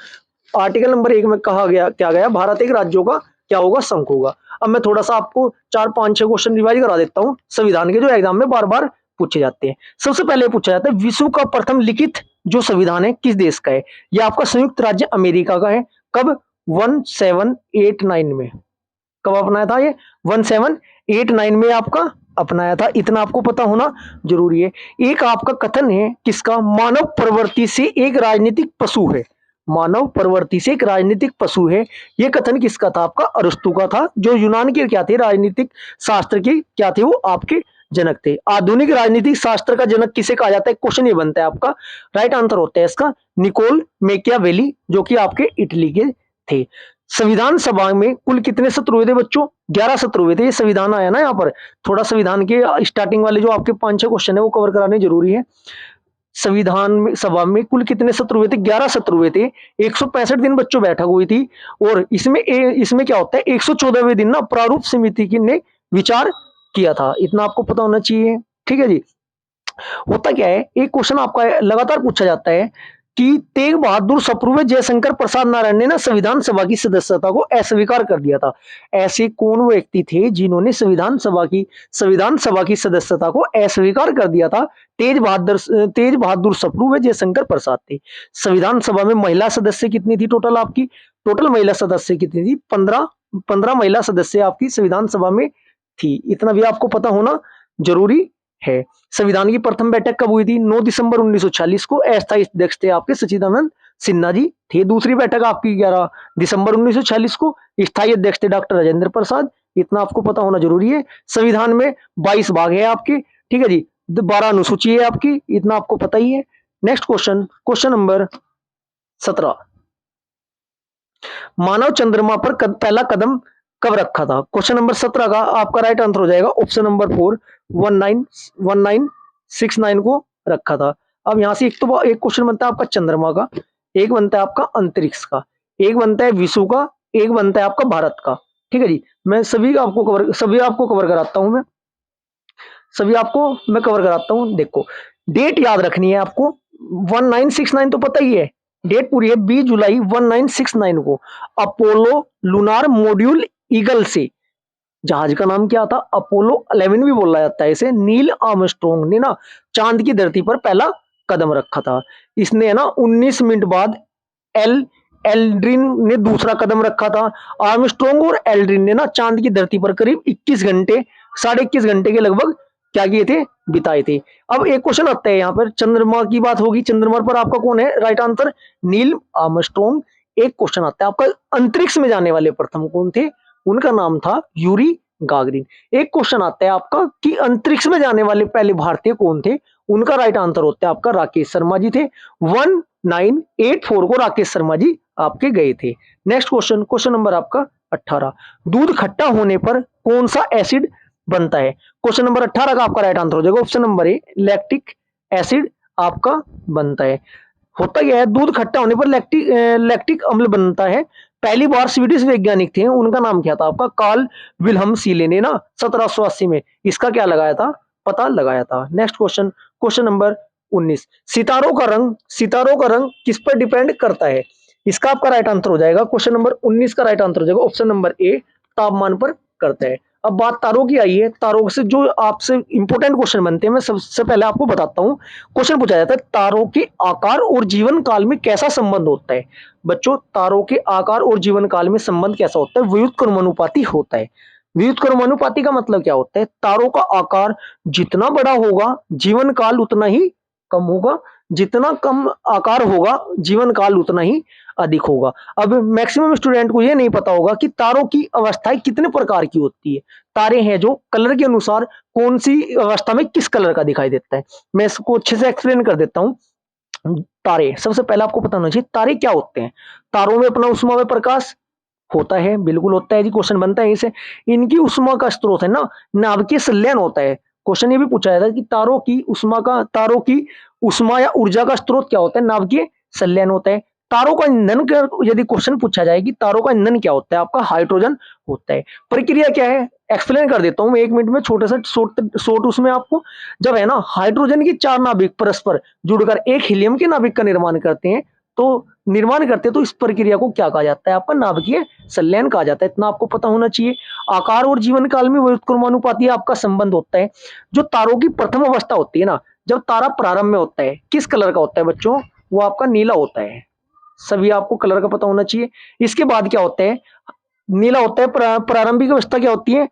आर्टिकल नंबर 1 में कहा गया क्या गया? भारत एक राज्यों का क्या होगा? संघ होगा। अब मैं थोड़ा सा आपको 4, 5, 6 क्वेश्चन रिवाइज करा देता हूं संविधान के, जो एग्जाम में बार बार पूछे जाते हैं। सबसे पहले पूछा जाता है विश्व का प्रथम लिखित जो संविधान है किस देश का है? यह आपका संयुक्त राज्य अमेरिका का है। कब? 1789 में। कब अपनाया था ये? 1789 में आपका अपनाया था। इतना आपको पता होना जरूरी है। एक आपका कथन है किसका? मानव प्रवृत्ति से एक राजनीतिक पशु है। मानव प्रवृत्ति से एक राजनीतिक पशु है, यह कथन किसका था? आपका अरस्तु का था, जो यूनान के क्या थे? राजनीतिक शास्त्र के क्या थे? वो आपके जनक थे। आधुनिक राजनीतिक शास्त्र का जनक किसे कहा जाता है? क्वेश्चन ये बनता है आपका। राइट आंसर होता है इसका निकोल मैकियावेली, जो कि आपके इटली के थे। संविधान सभा में कुल कितने सत्र हुए थे बच्चों? 11 सत्र हुए थे। ये संविधान आया ना, यहाँ पर थोड़ा संविधान के स्टार्टिंग वाले जो आपके 5-6 क्वेश्चन है वो कवर कराने जरूरी है। संविधान में सभा में कुल कितने सत्र हुए थे? 11 सत्र हुए थे। 165 दिन बच्चों बैठक हुई थी। और इसमें क्या होता है? 114वें दिन ना प्रारूप समिति की ने विचार किया था। इतना आपको पता होना चाहिए। ठीक है जी। होता क्या है, एक क्वेश्चन आपका लगातार पूछा जाता है कि तेग बहादुर सप्रू व जयशंकर प्रसाद नारायण ने ना संविधान सभा की सदस्यता को अस्वीकार कर दिया था। ऐसे कौन व्यक्ति थे जिन्होंने संविधान सभा की सदस्यता को अस्वीकार कर दिया था? तेज बहादुर सप्रू व जयशंकर प्रसाद थे। संविधान सभा में महिला सदस्य कितनी थी टोटल? आपकी टोटल महिला सदस्य कितनी थी? 15 महिला सदस्य आपकी संविधान सभा में थी। इतना भी आपको पता होना जरूरी है। संविधान की प्रथम बैठक कब हुई थी? 9 दिसंबर 1940 को। अस्थायी अध्यक्ष थे आपके सच्चिदानंद सिन्हा जी थे। दूसरी बैठक आपकी 11 दिसंबर 1940 को। स्थायी अध्यक्ष थे डॉक्टर राजेंद्र प्रसाद। इतना आपको पता होना जरूरी है। संविधान में 22 भाग है आपके। ठीक है जी। 12 अनुसूची है आपकी। इतना आपको पता ही है। Next question, question number 17। मानव चंद्रमा पर पहला कदम कब रखा था? क्वेश्चन नंबर 17 का आपका राइट आंसर हो जाएगा ऑप्शन नंबर 4, 1969 को रखा था। अब यहां से एक क्वेश्चन बनता है आपका चंद्रमा का, एक बनता है आपका अंतरिक्ष का, एक बनता है विश्व का, एक बनता है आपका भारत का। ठीक है जी। मैं सभी आपको कवर कराता हूं। मैं कवर कराता हूं। देखो, डेट याद रखनी है आपको। 1969 तो पता ही है, डेट पूरी है 20 जुलाई 1969 को अपोलो लूनार मॉड्यूल ईगल से, जहाज का नाम क्या था? अपोलो 11 भी बोला जाता है इसे। नील आर्मस्ट्रॉन्ग ने ना चांद की धरती पर पहला कदम रखा था। इसने है ना 19 मिनट बाद एल्ड्रिन ने दूसरा कदम रखा था। आर्मस्ट्रॉन्ग और एल्ड्रिन ने ना चांद की धरती पर करीब 21 घंटे के लगभग क्या किए थे? बिताए थे। अब एक क्वेश्चन आता है यहाँ पर, चंद्रमा की बात होगी। चंद्रमा पर आपका कौन है? Right answer Neil Armstrong. एक क्वेश्चन आता है आपका, अंतरिक्ष में जाने वाले प्रथम कौन थे? उनका नाम था यूरी गागरिन। एक क्वेश्चन आता है आपका कि अंतरिक्ष में जाने वाले पहले भारतीय कौन थे? उनका राइट आंसर होता है आपका राकेश शर्मा जी थे। 1984 को राकेश शर्मा जी आपके गए थे। नेक्स्ट क्वेश्चन, क्वेश्चन नंबर आपका 18। दूध खट्टा होने पर कौन सा एसिड बनता है? क्वेश्चन नंबर 18 का आपका राइट आंसर हो जाएगा option number A, lactic acid आपका बनता है। होता क्या है, दूध खट्टा होने पर लैक्टिक अम्ल बनता है। पहली बार स्वीडिश वैज्ञानिक थे, उनका नाम क्या था? आपका कार्ल विल्हम सीले ने ना 1780 में इसका क्या लगाया था? पता लगाया था। Next question, question number 19। सितारों का रंग किस पर डिपेंड करता है? इसका आपका राइट आंसर हो जाएगा क्वेश्चन नंबर 19 का राइट आंसर हो जाएगा ऑप्शन नंबर ए, तापमान पर करता है। अब बात तारों की आई है, तारों से जो आपसे इंपॉर्टेंट क्वेश्चन बनते हैं, मैं सबसे पहले आपको बताता हूं। क्वेश्चन पूछा जाता है तारों के आकार और जीवन काल में कैसा संबंध होता है? बच्चों, तारों के आकार और जीवन काल में संबंध कैसा होता है? व्युत्क्रमानुपाती होता है। व्युत्क्रमानुपाती का मतलब क्या होता है? तारों का आकार जितना बड़ा होगा जीवन काल उतना ही कम होगा, जितना कम आकार होगा जीवन काल उतना ही अधिक होगा। अब मैक्सिमम स्टूडेंट को यह नहीं पता होगा कि तारों की अवस्थाएं कितने प्रकार की होती है। तारे हैं जो कलर के अनुसार कौन सी अवस्था में किस कलर का दिखाई देता है। मैं इसको अच्छे से एक्सप्लेन कर देता हूं। तारे, सबसे पहले आपको पता होना चाहिए तारे क्या होते हैं। तारों में अपना ऊष्मा में प्रकाश होता है, बिल्कुल होता है जी, क्वेश्चन बनता है इसे। इनकी ऊष्मा का स्रोत है ना नाभिकीय संलयन होता है। क्वेश्चन ये भी पूछा जाता है कि तारों की ऊष्मा या ऊर्जा का स्रोत क्या होता है? नाभिकीय संलयन होता है। तारों का ईंधन का यदि क्वेश्चन पूछा जाए कि तारों का ईंधन क्या होता है, आपका हाइड्रोजन होता है। प्रक्रिया क्या है एक्सप्लेन कर देता हूं मैं 1 मिनट में, छोटे सा शॉर्ट उसमें आपको। जब है ना हाइड्रोजन की 4 नाभिक परस्पर जुड़कर एक हीलियम के नाभिक का निर्माण करते हैं, तो इस प्रक्रिया को क्या कहा जाता है? आपका नाभिकीय संलयन कहा जाता है। इतना आपको पता होना चाहिए। आकार और जीवन काल में व्युत्क्रमानुपाती आपका संबंध होता है। जो तारों की प्रथम अवस्था होती है ना, जब तारा प्रारंभ में होता है, किस कलर का होता है बच्चों? वो आपका नीला होता है। सभी आपको कलर का पता होना चाहिए। इसके बाद क्या होता है? नीला होता है। प्रारंभिक अवस्था क्या होती है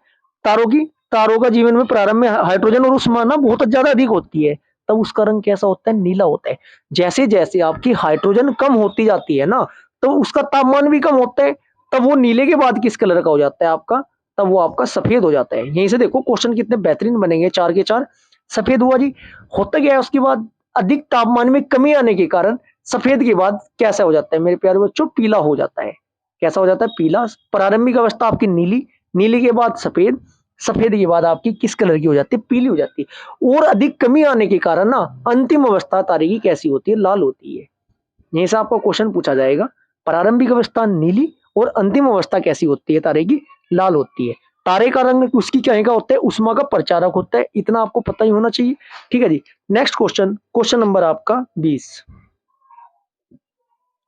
तारों की? तारों का जीवन में प्रारंभ में हाइड्रोजन और ऊष्मा ना बहुत ज्यादा अधिक होती है, तब उसका रंग कैसा होता है? नीला होता है। जैसे जैसे आपकी हाइड्रोजन कम होती जाती है ना, तो उसका तापमान भी कम होता है, तब वो नीले के बाद किस कलर का हो जाता है आपका? तब वो आपका सफेद हो जाता है। यहीं से देखो क्वेश्चन कितने बेहतरीन बनेंगे, 4 के 4 सफेद हुआ जी। होता क्या है उसके बाद? अधिक तापमान में कमी आने के कारण सफेद के बाद कैसा हो जाता है मेरे प्यारे बच्चों? पीला हो जाता है। कैसा हो जाता है? पीला। प्रारंभिक अवस्था आपकी नीली, नीली के बाद सफेद, सफेद के बाद आपकी किस कलर की हो जाती है? पीली हो जाती है। और अधिक कमी आने के कारण ना अंतिम अवस्था तारे की कैसी होती है? लाल होती है। यहीं से आपको क्वेश्चन पूछा जाएगा, प्रारंभिक अवस्था नीली और अंतिम अवस्था कैसी होती है तारे की? लाल होती है। तारे का रंग उसकी क्या होता है? ऊष्मा का प्रचारक होता है। इतना आपको पता ही होना चाहिए। ठीक है जी। नेक्स्ट क्वेश्चन, क्वेश्चन नंबर आपका 20।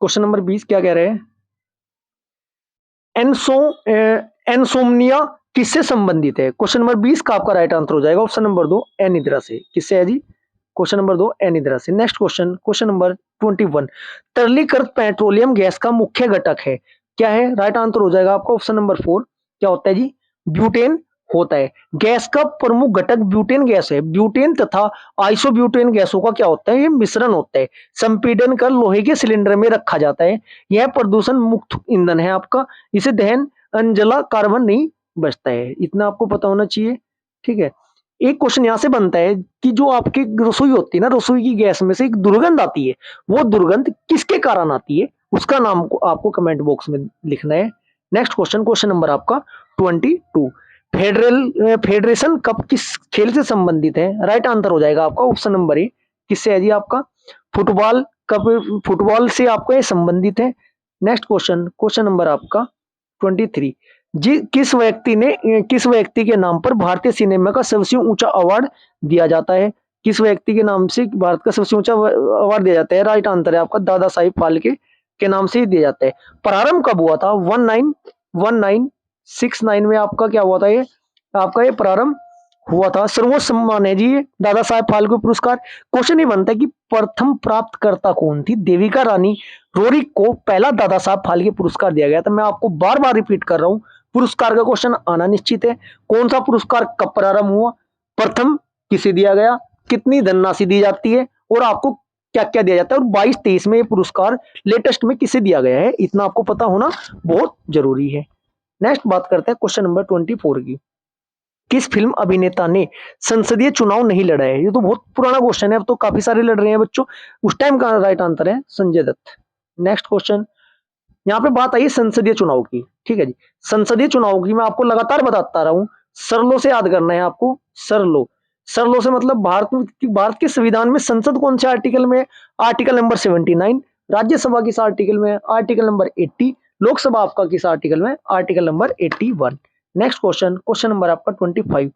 क्वेश्चन नंबर 20 क्या कह रहे हैं? एनसोमनिया किससे संबंधित है? क्वेश्चन नंबर 20 का आपका राइट आंसर हो जाएगा ऑप्शन नंबर 2 एनिद्रा से। किससे है जी? क्वेश्चन नंबर 2 एनिद्रा से। Next question, question number 21। तरलीकृत पेट्रोलियम गैस का मुख्य घटक है क्या है? राइट आंसर हो जाएगा आपका ऑप्शन नंबर 4। क्या होता है जी? ब्यूटेन होता है। गैस का प्रमुख घटक ब्यूटेन गैस है। ब्यूटेन तथा आइसोब्यूटेन गैसों का क्या होता है? ये मिश्रण होता है। संपीड़न कर लोहे के सिलेंडर में रखा जाता है। यह प्रदूषण मुक्त ईंधन है आपका। इसे दहन अनजला कार्बन नहीं बचता है। इतना आपको पता होना चाहिए। ठीक है। एक क्वेश्चन यहां से बनता है कि जो आपकी रसोई होती है ना, रसोई की गैस में से एक दुर्गंध आती है, वो दुर्गंध किसके कारण आती है? उसका नाम आपको कमेंट बॉक्स में लिखना है। नेक्स्ट क्वेश्चन, क्वेश्चन नंबर आपका 22। फेडरेशन कप किस खेल से संबंधित है? राइट आंसर हो जाएगा आपका ऑप्शन नंबर ए। किससे है जी? आपका फुटबॉल कप, फुटबॉल से आपका ये संबंधित है। नेक्स्ट क्वेश्चन, क्वेश्चन नंबर आपका 23। जी किस व्यक्ति के नाम पर भारतीय सिनेमा का सबसे ऊंचा अवार्ड दिया जाता है? किस व्यक्ति के नाम से भारत का सबसे ऊंचा अवार्ड दिया जाता है? राइट आंसर है आपका दादा साहिब फाल्के के नाम से ही दिया जाता है। प्रारंभ कब हुआ था? 1969 में आपका क्या हुआ था? ये आपका ये प्रारंभ हुआ था। सर्वोच्च सम्मान है जी ये दादा साहेब फाल्के पुरस्कार। क्वेश्चन ये बनता है कि प्रथम प्राप्तकर्ता कौन थी? देविका रानी रोरिक को पहला दादा साहब फाल्के पुरस्कार दिया गया था। मैं आपको बार बार रिपीट कर रहा हूं, पुरस्कार का क्वेश्चन आना निश्चित है। कौन सा पुरस्कार कब प्रारंभ हुआ? प्रथम किसे दिया गया? कितनी धनराशि दी जाती है? और आपको क्या क्या दिया जाता है? और 22-23 में ये पुरस्कार लेटेस्ट में किसे दिया गया है? इतना आपको पता होना बहुत जरूरी है। नेक्स्ट बात करते हैं क्वेश्चन नंबर 24 की। किस फिल्म अभिनेता ने संसदीय चुनाव नहीं लड़ा है? ये तो बहुत पुराना क्वेश्चन है, अब तो काफी सारे लड़ रहे हैं बच्चों। उस टाइम का राइट आंसर है संजय दत्त। नेक्स्ट क्वेश्चन, यहाँ पे बात आई संसदीय चुनाव की। ठीक है जी। संसदीय चुनाव की मैं आपको लगातार बताता रहा हूं, सरलों से याद करना है आपको। सरलो से मतलब भारत के संविधान में संसद कौन से आर्टिकल में? Article number 79। राज्यसभा किस आर्टिकल में? Article number 80। लोकसभा आपका किस आर्टिकल में? Article number 81। Next question, question number आपका 25।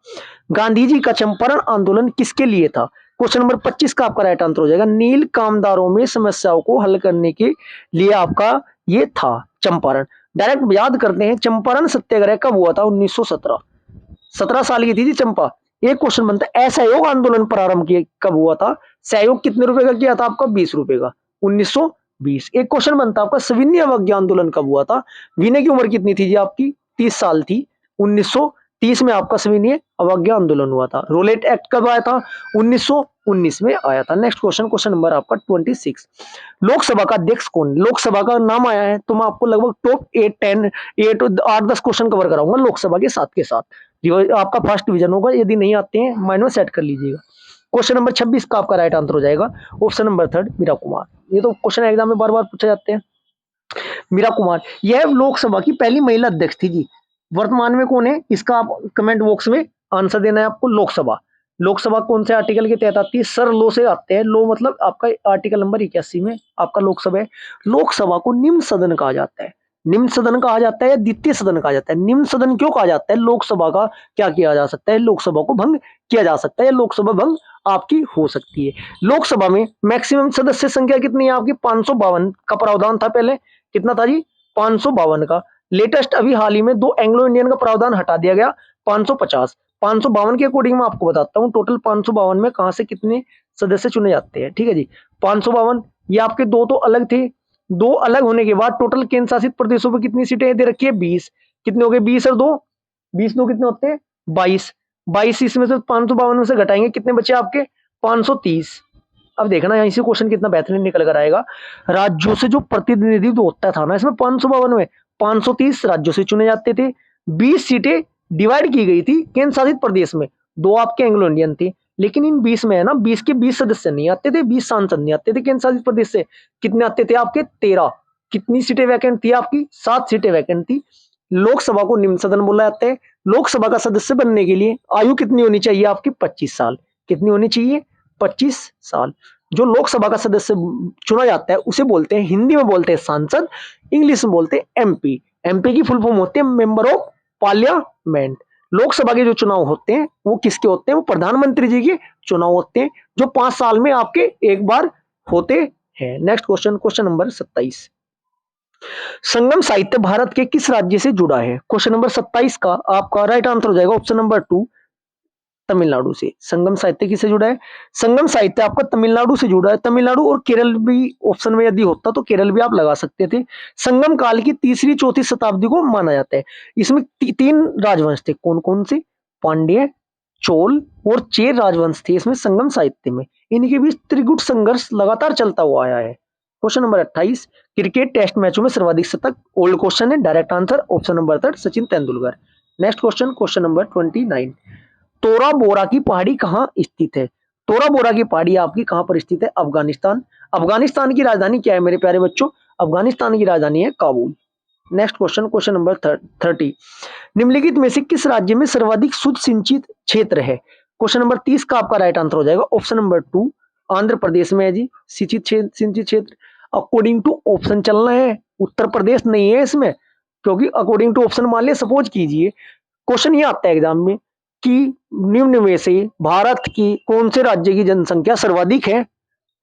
गांधी जी का चंपारण आंदोलन किसके लिए था? क्वेश्चन नंबर 25 का आपका राइट आंसर हो जाएगा नील कामदारों में समस्याओं को हल करने के लिए आपका ये था चंपारण। डायरेक्ट याद करते हैं, चंपारण सत्याग्रह कब हुआ था? 1917। 17 साल की थी जी चंपा। एक क्वेश्चन बनता है असहयोग आंदोलन प्रारंभ किए कब हुआ था? सहयोग कितने रुपए का किया था आपका? 20 रुपए का, 1920। एक क्वेश्चन बनता है आपका सविनय अवज्ञा आंदोलन कब हुआ था? विनय की उम्र कितनी थी जी आपकी? 30 साल थी। 1930 में आपका सविनय अवज्ञा आंदोलन हुआ था। रोलेट एक्ट कब आया था? 1919 में आया था। नेक्स्ट क्वेश्चन, क्वेश्चन नंबर आपका 26। लोकसभा का अध्यक्ष कौन? लोकसभा का नाम आया है तो मैं आपको लगभग टॉप 8 10 8 8-10 क्वेश्चन कवर कराऊंगा लोकसभा के साथ के साथ। आपका फर्स्ट डिवीजन होगा, यदि नहीं आते हैं माइंड में सेट कर लीजिएगा। क्वेश्चन नंबर 26 का आपका राइट आंसर हो जाएगा ऑप्शन नंबर 3 मीरा कुमार। ये तो क्वेश्चन एग्जाम में बार बार पूछे जाते हैं। मीरा कुमार यह लोकसभा की पहली महिला अध्यक्ष थी जी। वर्तमान में कौन है इसका आप कमेंट बॉक्स में आंसर देना है आपको। लोकसभा, लोकसभा कौन से आर्टिकल के तहत आती है? सर लो से आते हैं। लो मतलब आपका आर्टिकल नंबर 81 में आपका लोकसभा है। लोकसभा को निम्न सदन कहा जाता है। निम्न सदन कहा जाता है या द्वितीय सदन कहा जाता है? निम्न सदन क्यों कहा जाता है? लोकसभा का क्या किया जा सकता है? लोकसभा को भंग किया जा सकता है या लोकसभा भंग आपकी हो सकती है। लोकसभा में मैक्सिमम सदस्य संख्या कितनी है आपकी? 552 का प्रावधान था पहले। कितना था जी? 552 का। लेटेस्ट अभी हाल ही में 2 एंग्लो इंडियन का प्रावधान हटा दिया गया, 550। 552 के अकॉर्डिंग मैं आपको बताता हूं टोटल 552 में कहां से कितने सदस्य चुने जाते हैं। ठीक है जी, 552 ये आपके दो तो अलग थे। दो अलग होने के बाद टोटल केंद्र शासित प्रदेशों पर कितनी सीटें दे रखी है? 20। कितने हो गए? 20 और 2, 20 2 कितने होते हैं? 22। 22 इसमें से 552 में से घटाएंगे, कितने बचे आपके? 530। अब देखना यहीं से क्वेश्चन कितना बेहतरीन निकल कर आएगा। राज्यों से जो प्रतिनिधित्व होता था ना इसमें 552 में 530 राज्यों से चुने जाते थे। 20 सीटें डिवाइड की गई थी केंद्र शासित प्रदेश में, 2 आपके एंग्लो इंडियन थे। लेकिन इन 20 में है ना 20 के 20 सदस्य नहीं आते थे, 20 सांसद नहीं आते थे केंद्र शासित प्रदेश से। कितने आते थे आपके? 13। कितनी सीटें वैकेंट थी आपकी? 7 सीटें वैकेंट थी। लोकसभा को निम्न सदन बोला जाता है। लोकसभा का सदस्य बनने के लिए आयु कितनी होनी चाहिए आपकी? 25 साल। कितनी होनी चाहिए? 25 साल। जो लोकसभा का सदस्य चुना जाता है उसे बोलते हैं, हिंदी में बोलते हैं सांसद, इंग्लिश में बोलते हैं एमपी। एमपी की फुल फॉर्म होती है मेंबर ऑफ पार्लियामेंट। लोकसभा के जो चुनाव होते हैं वो किसके होते हैं? वो प्रधानमंत्री जी के चुनाव होते हैं जो 5 साल में आपके एक बार होते हैं। Next question, question number 27। संगम साहित्य भारत के किस राज्य से जुड़ा है? क्वेश्चन नंबर 27 का आपका राइट आंसर हो जाएगा ऑप्शन नंबर 2 तमिलनाडु से। संगम साहित्य किससे जुड़ा है? संगम साहित्य आपका तमिलनाडु से जुड़ा है। तमिलनाडु और केरल भी ऑप्शन में यदि होता तो केरल भी आप लगा सकते थे। संगम काल की 3री 4थी शताब्दी को माना जाता है। इसमें 3 राजवंश थे। कौन कौन से? पांड्य, चोल और चेर राजवंश थे इसमें संगम साहित्य में। इनके बीच त्रिगुट संघर्ष लगातार चलता हुआ आया है। Question number 28। क्रिकेट टेस्ट मैचों में सर्वाधिक शतक, ओल्ड क्वेश्चन है, direct answer option number 3 Sachin Tendulkar. Next question, question number 29। तोरा बोरा की पहाड़ी कहां स्थित है? तोरा बोरा की पहाड़ी आपकी कहां पर स्थित है? अफगानिस्तान। अफगानिस्तान की राजधानी क्या है मेरे प्यारे बच्चों? अफगानिस्तान की राजधानी है Kabul. Next question, question number 30। निम्नलिखित में से किस राज्य में सर्वाधिक शुद्ध सिंचित क्षेत्र है? क्वेश्चन नंबर 30 का आपका राइट आंसर हो जाएगा ऑप्शन नंबर 2 आंध्र प्रदेश में है जी सिंचित क्षेत्र। अकॉर्डिंग टू ऑप्शन चलना है, उत्तर प्रदेश नहीं है इसमें, क्योंकि अकॉर्डिंग टू ऑप्शन मान लिया। सपोज कीजिए क्वेश्चन ये आता है एग्जाम में कि निम्न में से भारत की कौन से राज्य की जनसंख्या सर्वाधिक है?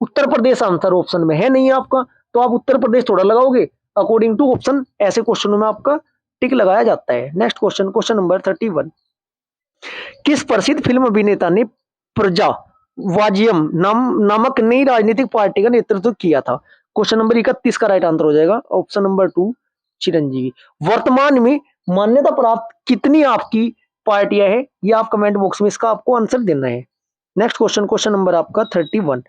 उत्तर प्रदेश आंसर ऑप्शन में है नहीं आपका, तो आप उत्तर प्रदेश थोड़ा लगाओगे। अकॉर्डिंग टू ऑप्शन ऐसे क्वेश्चनों में आपका टिक लगाया जाता है। Next question, question number 31। किस प्रसिद्ध फिल्म अभिनेता ने प्रजा वाजियम नामक नई राजनीतिक पार्टी का नेतृत्व किया था? क्वेश्चन नंबर 31 का राइट आंसर हो जाएगा ऑप्शन नंबर 2 चिरंजीवी। वर्तमान में मान्यता प्राप्त कितनी आपकी पार्टियां हैं? ये आप कमेंट बॉक्स में इसका आपको आंसर देना है। नेक्स्ट क्वेश्चन, क्वेश्चन नंबर आपका 31।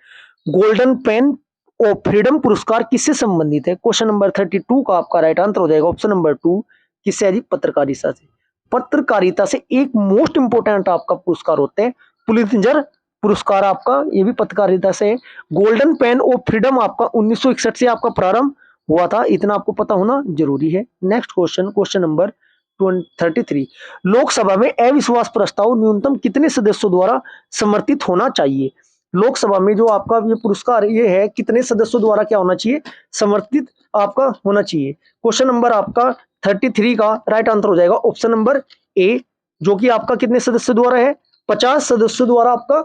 गोल्डन पेन ऑफ फ्रीडम पुरस्कार किससे संबंधित है? क्वेश्चन नंबर 32 का आपका राइट आंसर हो जाएगा ऑप्शन नंबर 2 किससे है जी? पत्रकारिता से। पत्रकारिता से एक मोस्ट इंपोर्टेंट आपका पुरस्कार होते हैं पुलित्जर पुरस्कार आपका, ये भी पत्रकारिता से है। गोल्डन पेन ऑफ फ्रीडम आपका 1961 से आपका प्रारंभ हुआ था, इतना आपको पता होना जरूरी है। Next question, question number 33। Lok Sabha में अविश्वास प्रस्ताव न्यूनतम कितने सदस्यों द्वारा समर्थित होना चाहिए? लोकसभा में जो आपका ये पुरस्कार ये है कितने सदस्यों द्वारा क्या होना चाहिए? समर्थित आपका होना चाहिए। क्वेश्चन नंबर आपका 33 का राइट आंसर हो जाएगा ऑप्शन नंबर ए, जो कि आपका कितने सदस्यों द्वारा है? 50 सदस्यों द्वारा आपका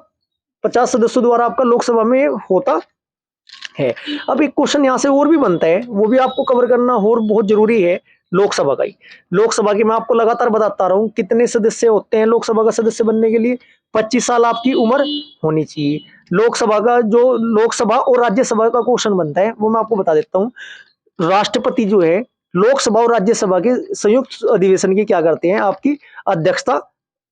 50 सदस्यों द्वारा आपका लोकसभा में होता है। अब एक क्वेश्चन यहाँ से और भी बनता है, वो भी आपको कवर करना और बहुत जरूरी है, लोकसभा का ही। लोकसभा की मैं आपको लगातार बताता रहा हूँ कितने सदस्य होते हैं लोकसभा का सदस्य बनने के लिए। 25 साल आपकी उम्र होनी चाहिए। लोकसभा का जो लोकसभा और राज्यसभा का क्वेश्चन बनता है वो मैं आपको बता देता हूँ। राष्ट्रपति जो है लोकसभा और राज्यसभा के संयुक्त अधिवेशन की क्या करते हैं, आपकी अध्यक्षता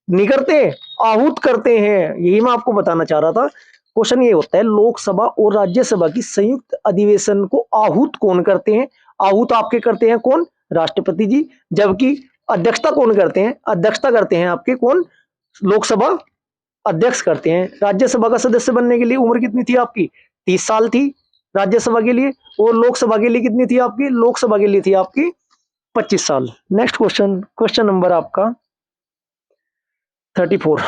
नहीं करते हैं, आहूत करते हैं। यही मैं आपको बताना चाह रहा था। क्वेश्चन ये होता है, लोकसभा और राज्यसभा की संयुक्त अधिवेशन को आहूत कौन करते हैं? आहूत आपके करते हैं कौन? राष्ट्रपति जी। जबकि अध्यक्षता कौन करते हैं? अध्यक्षता करते हैं आपके कौन? लोकसभा अध्यक्ष करते हैं। राज्यसभा का सदस्य बनने के लिए उम्र कितनी थी आपकी? 30 साल थी राज्यसभा के लिए, और लोकसभा के लिए कितनी थी आपकी? लोकसभा के लिए थी आपकी 25 साल। नेक्स्ट क्वेश्चन, क्वेश्चन नंबर आपका 34।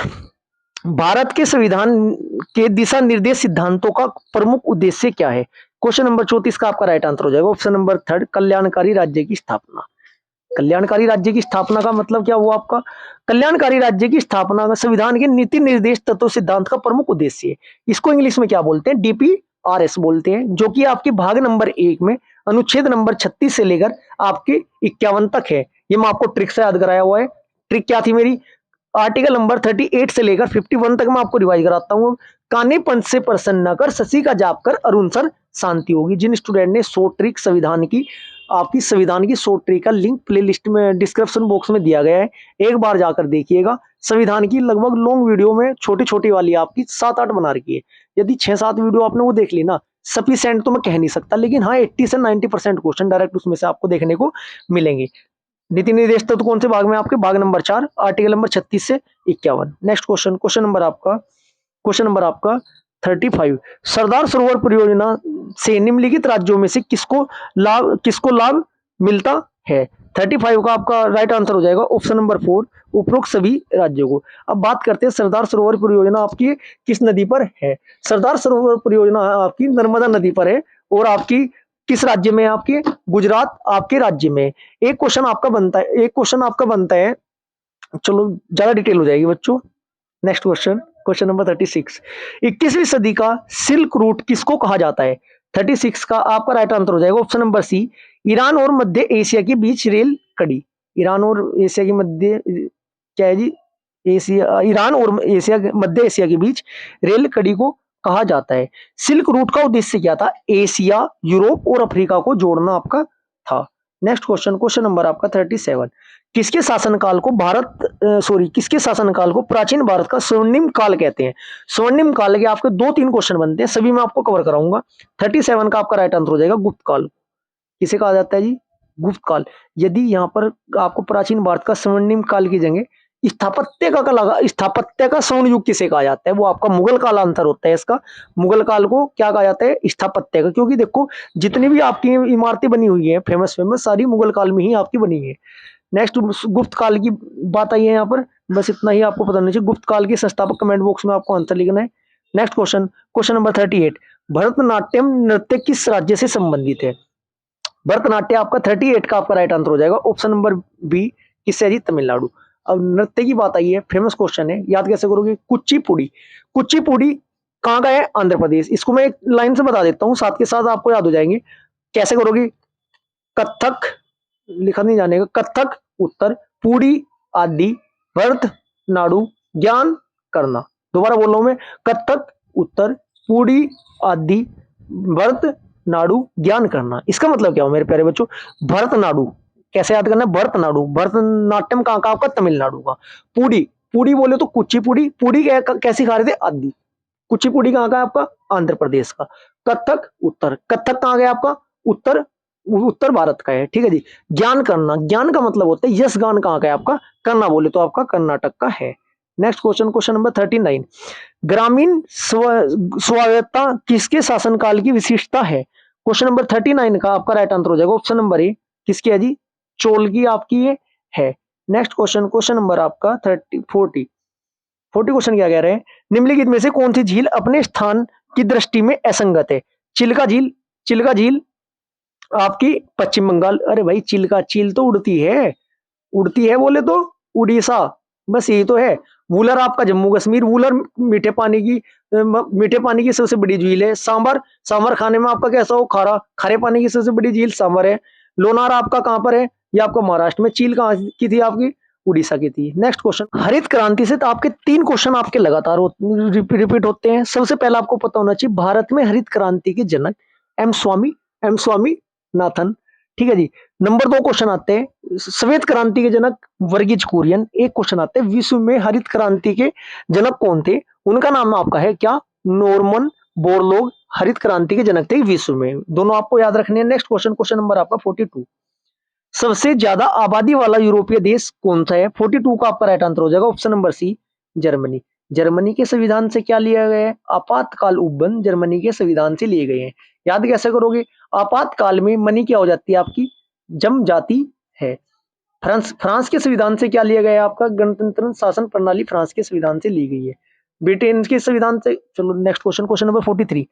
भारत के संविधान के दिशा निर्देश सिद्धांतों का प्रमुख उद्देश्य क्या है? क्वेश्चन नंबर 34 का आपका राइट आंसर हो जाएगा ऑप्शन नंबर 3, कल्याणकारी राज्य की स्थापना। कल्याणकारी राज्य की स्थापना का मतलब क्या हुआ आपका? कल्याणकारी राज्य की स्थापना का संविधान के नीति निर्देश तत्व सिद्धांत का प्रमुख उद्देश्य है। इसको इंग्लिश में क्या बोलते हैं? DPRS बोलते हैं, जो कि आपके भाग नंबर 1 में अनुच्छेद नंबर 36 से लेकर आपके 51 तक है। ये मैं आपको ट्रिक से याद कराया हुआ है। ट्रिक क्या थी मेरी? आर्टिकल नंबर 38 से लेकर 51 तक मैं आपको रिवाइज कराता हूँ। काने पंच से प्रसन्न न कर, शशि का जाप कर, अरुण सर शांति होगी। जिन स्टूडेंट ने 100 ट्रिक संविधान की, आपकी संविधान की 100 ट्रिक का लिंक प्लेलिस्ट में डिस्क्रिप्शन बॉक्स में दिया गया है, एक बार जाकर देखिएगा। संविधान की लगभग लॉन्ग वीडियो में छोटी छोटी वाली आपकी 7-8 बना रखी है। यदि 6-7 वीडियो आपने वो देख ली ना, सफिशिएंट तो मैं कह नहीं सकता, लेकिन हाँ 80 से 90% क्वेश्चन डायरेक्ट उसमें से आपको देखने को मिलेंगे। नीति निर्देश तत्व कौन से भाग में? आपके भाग नंबर 4, आर्टिकल नंबर 36 से 51। नेक्स्ट क्वेश्चन, क्वेश्चन नंबर आपका 35। सरदार सरोवर परियोजना से निम्नलिखित राज्यों में से किसको लाभ मिलता है? 35 का आपका राइट आंसर हो जाएगा ऑप्शन नंबर 4, उपरोक्त सभी राज्यों को। अब बात करते हैं सरदार सरोवर परियोजना आपकी किस नदी पर है? सरदार सरोवर परियोजना आपकी नर्मदा नदी पर है, और आपकी किस राज्य में? आपके गुजरात आपके राज्य में। एक क्वेश्चन आपका बनता है, चलो ज्यादा डिटेल हो जाएगी बच्चों। Next question, question number 36। 21वीं सदी का सिल्क रूट किसको कहा जाता है? 36 का आपका राइट आंसर हो जाएगा ऑप्शन नंबर सी, ईरान और मध्य एशिया के बीच रेल कड़ी। ईरान और एशिया के मध्य क्या है जी? ईरान और मध्य एशिया के बीच रेल कड़ी को कहा जाता है। सिल्क रूट का उद्देश्य क्या था? एशिया, यूरोप और अफ्रीका को जोड़ना आपका था। नेक्स्ट क्वेश्चन, क्वेश्चन नंबर आपका 37। किसके शासनकाल को प्राचीन भारत का स्वर्णिम काल कहते हैं? स्वर्णिम काल के आपके 2-3 क्वेश्चन बनते हैं, सभी मैं आपको कवर कराऊंगा। 37 का आपका राइट आंसर हो जाएगा गुप्त काल। किसे कहा जाता है जी? गुप्त काल। यदि यहाँ पर आपको प्राचीन भारत का स्वर्णिम काल की जगह स्थापत्य का स्वर्ण युग किसे कहा जाता है? वो आपका मुगल काल आंसर होता है इसका। मुगल काल को क्या कहा जाता है? स्थापत्य का। क्योंकि देखो जितनी भी आपकी इमारतें बनी हुई है फेमस सारी मुगल काल में ही आपकी बनी है। नेक्स्ट गुप्त काल की बात आई है यहाँ पर, बस इतना ही आपको पता नहीं चाहिए। गुप्त काल के संस्थापक कमेंट बॉक्स में आपको आंसर लिखना है। Next question, question number 38। Bharatanatyam नृत्य किस राज्य से संबंधित है? भरतनाट्यम आपका 38 का आपका राइट आंसर हो जाएगा ऑप्शन नंबर बी, किससे जी? तमिलनाडु। अब नृत्य की बात आई है, फेमस क्वेश्चन है, याद कैसे करोगे? कुचिपुड़ी। कुचिपुड़ी कहाँ का है? आंध्र प्रदेश। इसको मैं एक लाइन से बता देता हूँ, साथ के साथ आपको याद हो जाएंगे। कैसे करोगे? कथक लिखा नहीं जाने का, कथक उत्तर, पुड़ी आदि, भरतनाडु ज्ञान करना। दोबारा बोल रहा हूं मैं, कथक उत्तर, पुड़ी आदि, भरतनाडु ज्ञान करना। इसका मतलब क्या हो मेरे प्यारे बच्चों? भरतनाडु कैसे याद करना है? भरतनाडु, भरतनाट्यम कहाँ का? आपका तमिलनाडु का। पुड़ी बोले तो कुचिपुड़ी, पुड़ी कैसी खा रहे थे? आदि। कुचिपुड़ी कहाँ का है आपका? आंध्र प्रदेश का। कथक उत्तर, कथक कहाँ गया आपका? उत्तर भारत का है, ठीक है जी। ज्ञान करना, ज्ञान का मतलब होता है यश गान कहाँ का है आपका? करना बोले तो आपका कर्नाटक का है। Next question, question number 39। ग्रामीण स्वायत्तता किसके शासनकाल की विशिष्टता है? क्वेश्चन नंबर 39 का आपका राइट आंसर हो जाएगा ऑप्शन नंबर ए, किसकी है जी? चोल की आपकी ये है। नेक्स्ट क्वेश्चन, क्वेश्चन नंबर आपका 40 क्वेश्चन क्या कह रहे हैं? निम्नलिखित में से कौन सी झील अपने स्थान की दृष्टि में असंगत है? चिल्का झील आपकी पश्चिम बंगाल। अरे भाई चील तो उड़ती है बोले तो उड़ीसा, बस यही तो है। वुलर आपका जम्मू कश्मीर, वुलर मीठे पानी की सबसे बड़ी झील है। सांबर, सांबर खाने में आपका कैसा हो, खारा, खारे पानी की सबसे बड़ी झील सांबर है। लोनार आपका कहाँ पर है, ये आपका महाराष्ट्र में। चील कहाँ की थी आपकी, उड़ीसा की थी। नेक्स्ट क्वेश्चन, हरित क्रांति से तो आपके 3 क्वेश्चन आपके लगातार रिपीट होते हैं। सबसे पहला आपको पता होना चाहिए भारत में हरित क्रांति के जनक एम स्वामीनाथन, ठीक है जी। नंबर 2 क्वेश्चन आते हैं श्वेत क्रांति के जनक वर्गीज कुरियन। एक क्वेश्चन आते हैं विश्व में हरित क्रांति के जनक कौन थे, उनका नाम आपका है क्या, नॉर्मन बोरलॉग हरित क्रांति के जनक थे विश्व में। दोनों आपको याद रखने हैं। नेक्स्ट क्वेश्चन, क्वेश्चन नंबर आपका 42, सबसे ज्यादा आबादी वाला यूरोपीय देश कौन सा है। 42 का आपका राइट आंसर हो जाएगा option number C, Germany. Germany के संविधान से क्या लिया गया है, आपातकाल उपबंध जर्मनी के संविधान से लिए गए हैं। याद कैसे करोगे, आपातकाल में मनी क्या हो जाती है आपकी, जम जाती है। फ्रांस के संविधान से क्या लिया गया है आपका, गणतंत्र शासन प्रणाली फ्रांस के संविधान से ली गई है। ब्रिटेन के संविधान से। चलो नेक्स्ट क्वेश्चन, क्वेश्चन नंबर 43,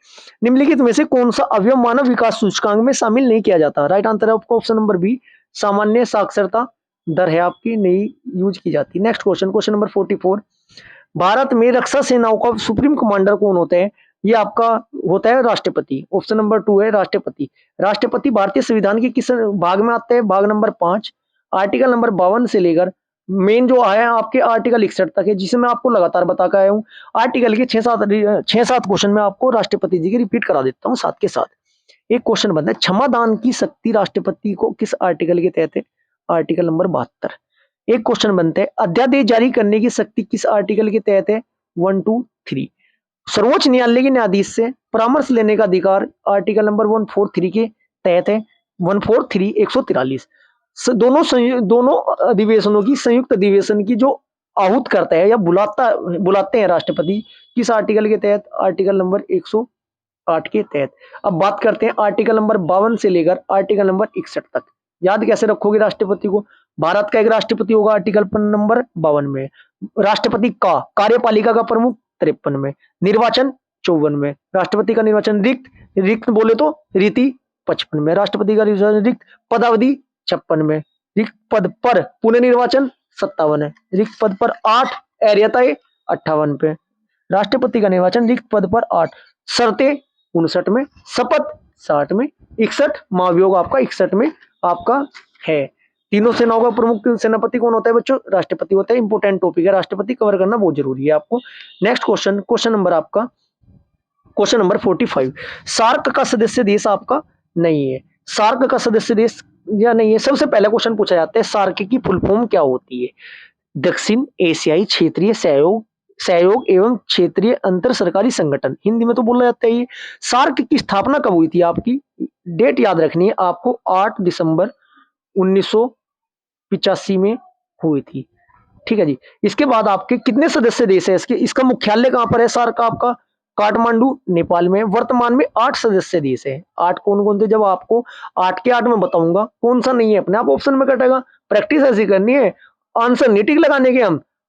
निम्नलिखित में से कौन सा अवयव मानव विकास सूचकांक में शामिल नहीं किया जाता। राइट आंसर है आपका ऑप्शन नंबर बी, सामान्य साक्षरता दर है आपकी, नहीं यूज की जाती। Next question, question number 44, Bharat में रक्षा सेनाओं का सुप्रीम कमांडर कौन होता है, ये आपका होता है राष्ट्रपति। ऑप्शन नंबर 2 है राष्ट्रपति। राष्ट्रपति भारतीय संविधान के किस भाग में आते हैं, भाग नंबर 5, आर्टिकल नंबर 52 से लेकर मेन जो आया आपके आर्टिकल 61 तक है, जिसे मैं आपको लगातार बता के आया हूँ। आर्टिकल के 6-7 क्वेश्चन में आपको राष्ट्रपति जी की रिपीट करा देता हूँ साथ के साथ। एक क्वेश्चन बनता है क्षमा दान की शक्ति राष्ट्रपति को किस आर्टिकल के तहत है, आर्टिकल नंबर 72। एक क्वेश्चन बनते हैं अध्यादेश जारी करने की शक्ति किस आर्टिकल के तहत है, 1, 2, 3। सर्वोच्च न्यायालय के न्यायाधीश से परामर्श लेने का अधिकार आर्टिकल नंबर 143 के तहत है, 143 143। दोनों अधिवेशनों की संयुक्त अधिवेशन की जो आहूत करता है या बुलाते हैं राष्ट्रपति, किस आर्टिकल के तहत, आर्टिकल नंबर 108 के तहत। अब बात करते हैं आर्टिकल नंबर 52 से लेकर आर्टिकल नंबर 61 तक। याद कैसे रखोगे राष्ट्रपति को, भारत का एक राष्ट्रपति होगा आर्टिकल नंबर 52 में, राष्ट्रपति का कार्यपालिका का प्रमुख 53 में, निर्वाचन 54 में, राष्ट्रपति का निर्वाचन रिक्त बोले तो रीति 55 में, राष्ट्रपति का निर्वाचन रिक्त पदावधि 56 में, रिक्त पद पर पुनः निर्वाचन 57 है, रिक्त पद पर 8 अरियताएं 58 पे, राष्ट्रपति का निर्वाचन रिक्त पद पर 8, शर्तें 59 में, शपथ 60 में, 61 महाभियोग आपका 61 में आपका है। तीनों सेनाओं का प्रमुख सेनापति कौन होता है बच्चों, राष्ट्रपति होता है। इंपोर्टेंट टॉपिक है, राष्ट्रपति कवर करना बहुत जरूरी है आपको। नेक्स्ट क्वेश्चन, क्वेश्चन नंबर आपका क्वेश्चन नंबर 45, सार्क का सदस्य देश आपका नहीं है, सार्क का सदस्य देश या नहीं है। सबसे पहला क्वेश्चन पूछा जाता है सार्क की फुल फॉर्म क्या होती है, दक्षिण एशियाई क्षेत्रीय सहयोग एवं क्षेत्रीय अंतर सरकारी संगठन, हिंदी में तो बोला जाता है। ये सार्क की स्थापना कब हुई थी, आपकी डेट याद रखनी है आपको, 8 दिसंबर 1985 में हुई थी, ठीक है जी। इसके बाद आपके कितने सदस्य देश है इसके, इसका मुख्यालय कहां पर है सार्क आपका, काठमांडू नेपाल में। वर्तमान में 8 सदस्य देश है। 8 कौन कौन थे, जब आपको 8 के 8 में बताऊंगा कौन सा नहीं है अपने आप ऑप्शन में कटेगा। प्रैक्टिस ऐसी करनी है, आंसर नहीं टिक लगाने के,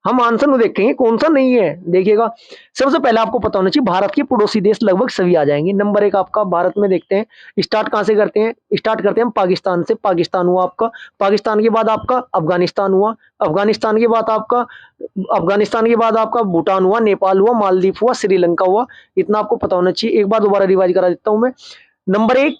हम आंसर में देखेंगे कौन सा नहीं है। देखिएगा सबसे पहले आपको पता होना चाहिए भारत के पड़ोसी देश लगभग सभी आ जाएंगे। नंबर 1 आपका भारत में देखते हैं, स्टार्ट कहां से करते हैं, स्टार्ट करते हैं हम पाकिस्तान से। पाकिस्तान हुआ आपका, पाकिस्तान के बाद आपका अफगानिस्तान हुआ, अफगानिस्तान के बाद आपका भूटान हुआ, नेपाल हुआ, मालदीव हुआ, श्रीलंका हुआ। इतना आपको पता होना चाहिए। एक बार दोबारा रिवाइज करा देता हूं मैं। Number 1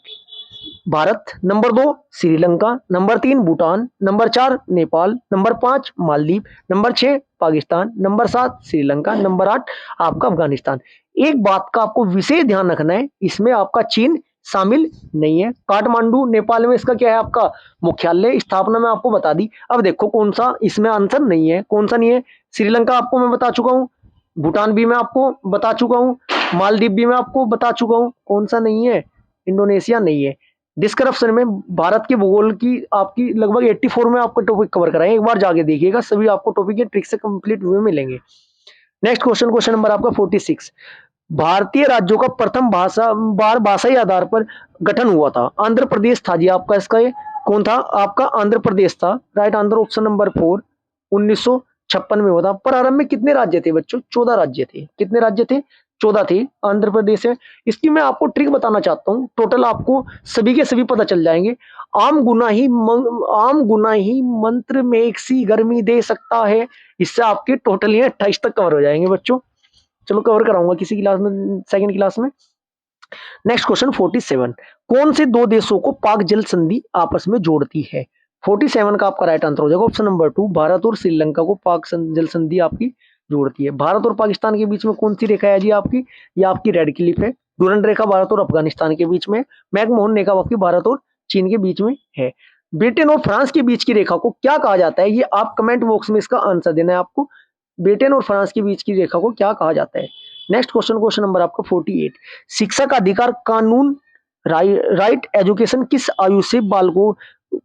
Bharat, number 2 Sri Lanka, number 3 Bhutan, number 4 Nepal, number 5 Maldives, number 6 Pakistan, number 7 Sri Lanka, number 8 आपका अफगानिस्तान। एक बात का आपको विशेष ध्यान रखना है, इसमें आपका चीन शामिल नहीं है। काठमांडू नेपाल में इसका क्या है आपका मुख्यालय, स्थापना में आपको बता दी। अब देखो कौन सा इसमें आंसर नहीं है, कौन सा नहीं है। श्रीलंका आपको मैं बता चुका हूं, भूटान भी मैं आपको बता चुका हूं, मालदीव भी मैं आपको बता चुका हूं। कौन सा नहीं है, इंडोनेशिया नहीं है। डिस्क्रिप्शन में भारत के भूगोल की आपकी लगभग 84 में आपको टॉपिक कवर कराएं, एक बार जाके देखिएगा, सभी आपको टॉपिक के ट्रिक से कंप्लीट हुए मिलेंगे। नेक्स्ट क्वेश्चन, क्वेश्चन नंबर आपका 46, भारतीय राज्यों का प्रथम भाषाई आधार पर गठन हुआ था, आंध्र प्रदेश था जी आपका। इसका ये कौन था आपका, आंध्र प्रदेश था। राइट आंसर ऑप्शन नंबर 4, 1956 में हुआ था। प्रारंभ में कितने राज्य थे बच्चों, 14 राज्य थे। कितने राज्य थे, 14 थे, आंध्र प्रदेश है। इसकी मैं आपको ट्रिक बताना चाहता हूँ, टोटल आपको सभी के सभी पता चल जाएंगे। आम गुना ही मंत्र में एक सी गर्मी दे सकता है। इससे आपके टोटल ये 28 तक कवर हो जाएंगे बच्चों। चलो कवर कराऊंगा किसी क्लास में, सेकंड क्लास में। नेक्स्ट क्वेश्चन 47, कौन से दो देशों को पाक जल संधि आपस में जोड़ती है? 47 का आपका राइट आंसर हो जाएगा ऑप्शन नंबर 2, भारत और श्रीलंका को पाक जल संधि आपकी जोड़ती है। भारत और पाकिस्तान के बीच में कौन सी रेखा है जी आपकी? ये आपकी रेड क्लिफ है। डूरंड रेखा भारत और अफगानिस्तान के बीच में, मैकमोहन रेखा आपकी भारत और चीन के बीच में है। ब्रिटेन और फ्रांस के बीच की रेखा को क्या कहा जाता है? ये आप कमेंट बॉक्स में इसका आंसर देना है आपको। ब्रिटेन और फ्रांस के बीच की रेखा को क्या कहा जाता है? नेक्स्ट क्वेश्चन, क्वेश्चन नंबर आपका 48, शिक्षा का अधिकार कानून राइट एजुकेशन किस आयु से बालकों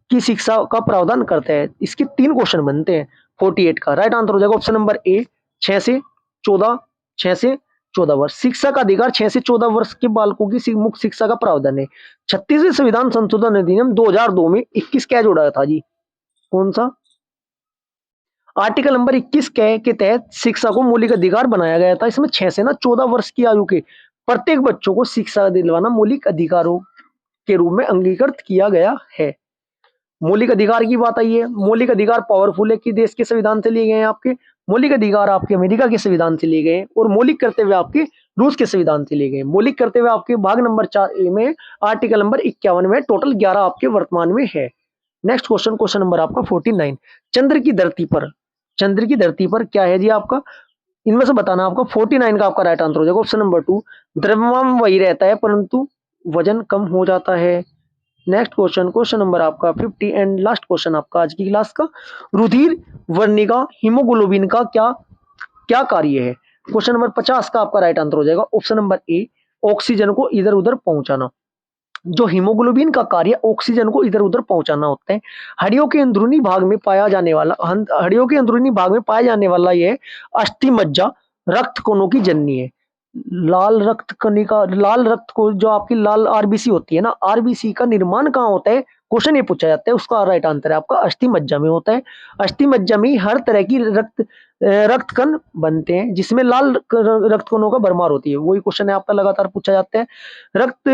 की शिक्षा का प्रावधान करता है? इसके 3 क्वेश्चन बनते हैं। 48 का राइट आंसर हो जाएगा ऑप्शन नंबर ए, 6 से 14 वर्ष। शिक्षा का अधिकार 6 से 14 वर्ष के बालकों की मुक्त शिक्षा का प्रावधान है। 36वें संविधान संशोधन अधिनियम 2002 में 21 क्या जोड़ा था जी? कौन सा? आर्टिकल नंबर 21 के तहत शिक्षा को मौलिक अधिकार बनाया गया था। इसमें 6 से 14 वर्ष की आयु के प्रत्येक बच्चों को शिक्षा दिलवाना मौलिक अधिकारों के रूप में अंगीकृत किया गया है। मौलिक अधिकार की बात आई है। मौलिक अधिकार पावरफुल है कि देश के संविधान से लिए गए हैं आपके। मौलिक अधिकार आपके अमेरिका के संविधान से लिए गए हैं और मौलिक करते हुए आपके रूस के संविधान से लिए गए। मौलिक करते हुए आपके भाग नंबर 4 में आर्टिकल नंबर 51 में टोटल 11 आपके वर्तमान में है। नेक्स्ट क्वेश्चन, क्वेश्चन नंबर आपका 49, चंद्र की धरती पर क्या है जी आपका? इनमें से बताना आपका। 49 का आपका राइट आंसर हो जाएगा ऑप्शन नंबर 2, द्रव्यमान वही रहता है परंतु वजन कम हो जाता है। नेक्स्ट क्वेश्चन, क्वेश्चन नंबर आपका 50 एंड लास्ट क्वेश्चन आपका आज की क्लास का, रुधिर वर्णिका हीमोग्लोबिन का क्या कार्य है? क्वेश्चन नंबर 50 का आपका राइट आंसर हो जाएगा ऑप्शन नंबर ए, ऑक्सीजन को इधर उधर पहुंचाना। जो हीमोग्लोबिन का कार्य ऑक्सीजन को इधर उधर पहुंचाना होता है। हड्डियों के अंदरूनी भाग में पाया जाने वाला यह अस्थि मज्जा रक्त कणों की जननी है। लाल रक्त को जो आपकी लाल आरबीसी होती है ना, आरबीसी का निर्माण कहाँ होता है? क्वेश्चन ये पूछा जाता है, उसका राइट आंसर है आपका अस्थि मज्जा में होता है। अस्थि मज्जा में हर तरह की रक्त कण बनते हैं जिसमें लाल रक्त कणों का भरमार होती है। वही क्वेश्चन है आपका, लगातार पूछा जाता है। रक्त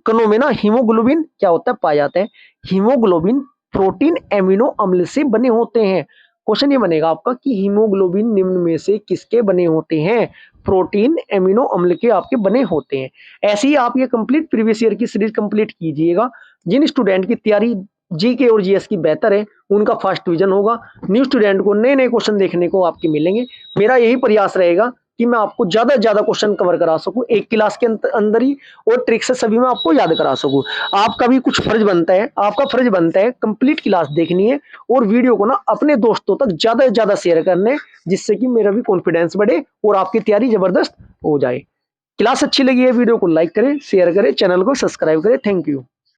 कणों में ना हीमोग्लोबिन क्या होता है? पाया जाता है। हीमोग्लोबिन प्रोटीन एमिनो अम्ल से बने होते हैं। क्वेश्चन ये बनेगा आपका कि हीमोग्लोबिन निम्न में से किसके बने होते हैं? प्रोटीन एमिनो अम्ल के आपके बने होते हैं। ऐसे ही आप ये कंप्लीट प्रीवियस ईयर की सीरीज कंप्लीट कीजिएगा। जिन स्टूडेंट की तैयारी जीके और जीएस की बेहतर है उनका फर्स्ट डिवीजन होगा। न्यू स्टूडेंट को नए नए क्वेश्चन देखने को आपके मिलेंगे। मेरा यही प्रयास रहेगा कि मैं आपको ज्यादा से ज्यादा क्वेश्चन कवर करा सकूं एक क्लास के अंदर ही, और ट्रिक से सभी में आपको याद करा सकूं। आपका भी कुछ फर्ज बनता है, आपका फर्ज बनता है कंप्लीट क्लास देखनी है और वीडियो को ना अपने दोस्तों तक ज्यादा से ज्यादा शेयर करने, जिससे कि मेरा भी कॉन्फिडेंस बढ़े और आपकी तैयारी जबरदस्त हो जाए। क्लास अच्छी लगी है, वीडियो को लाइक करें, शेयर करें, चैनल को सब्सक्राइब करें। Thank you.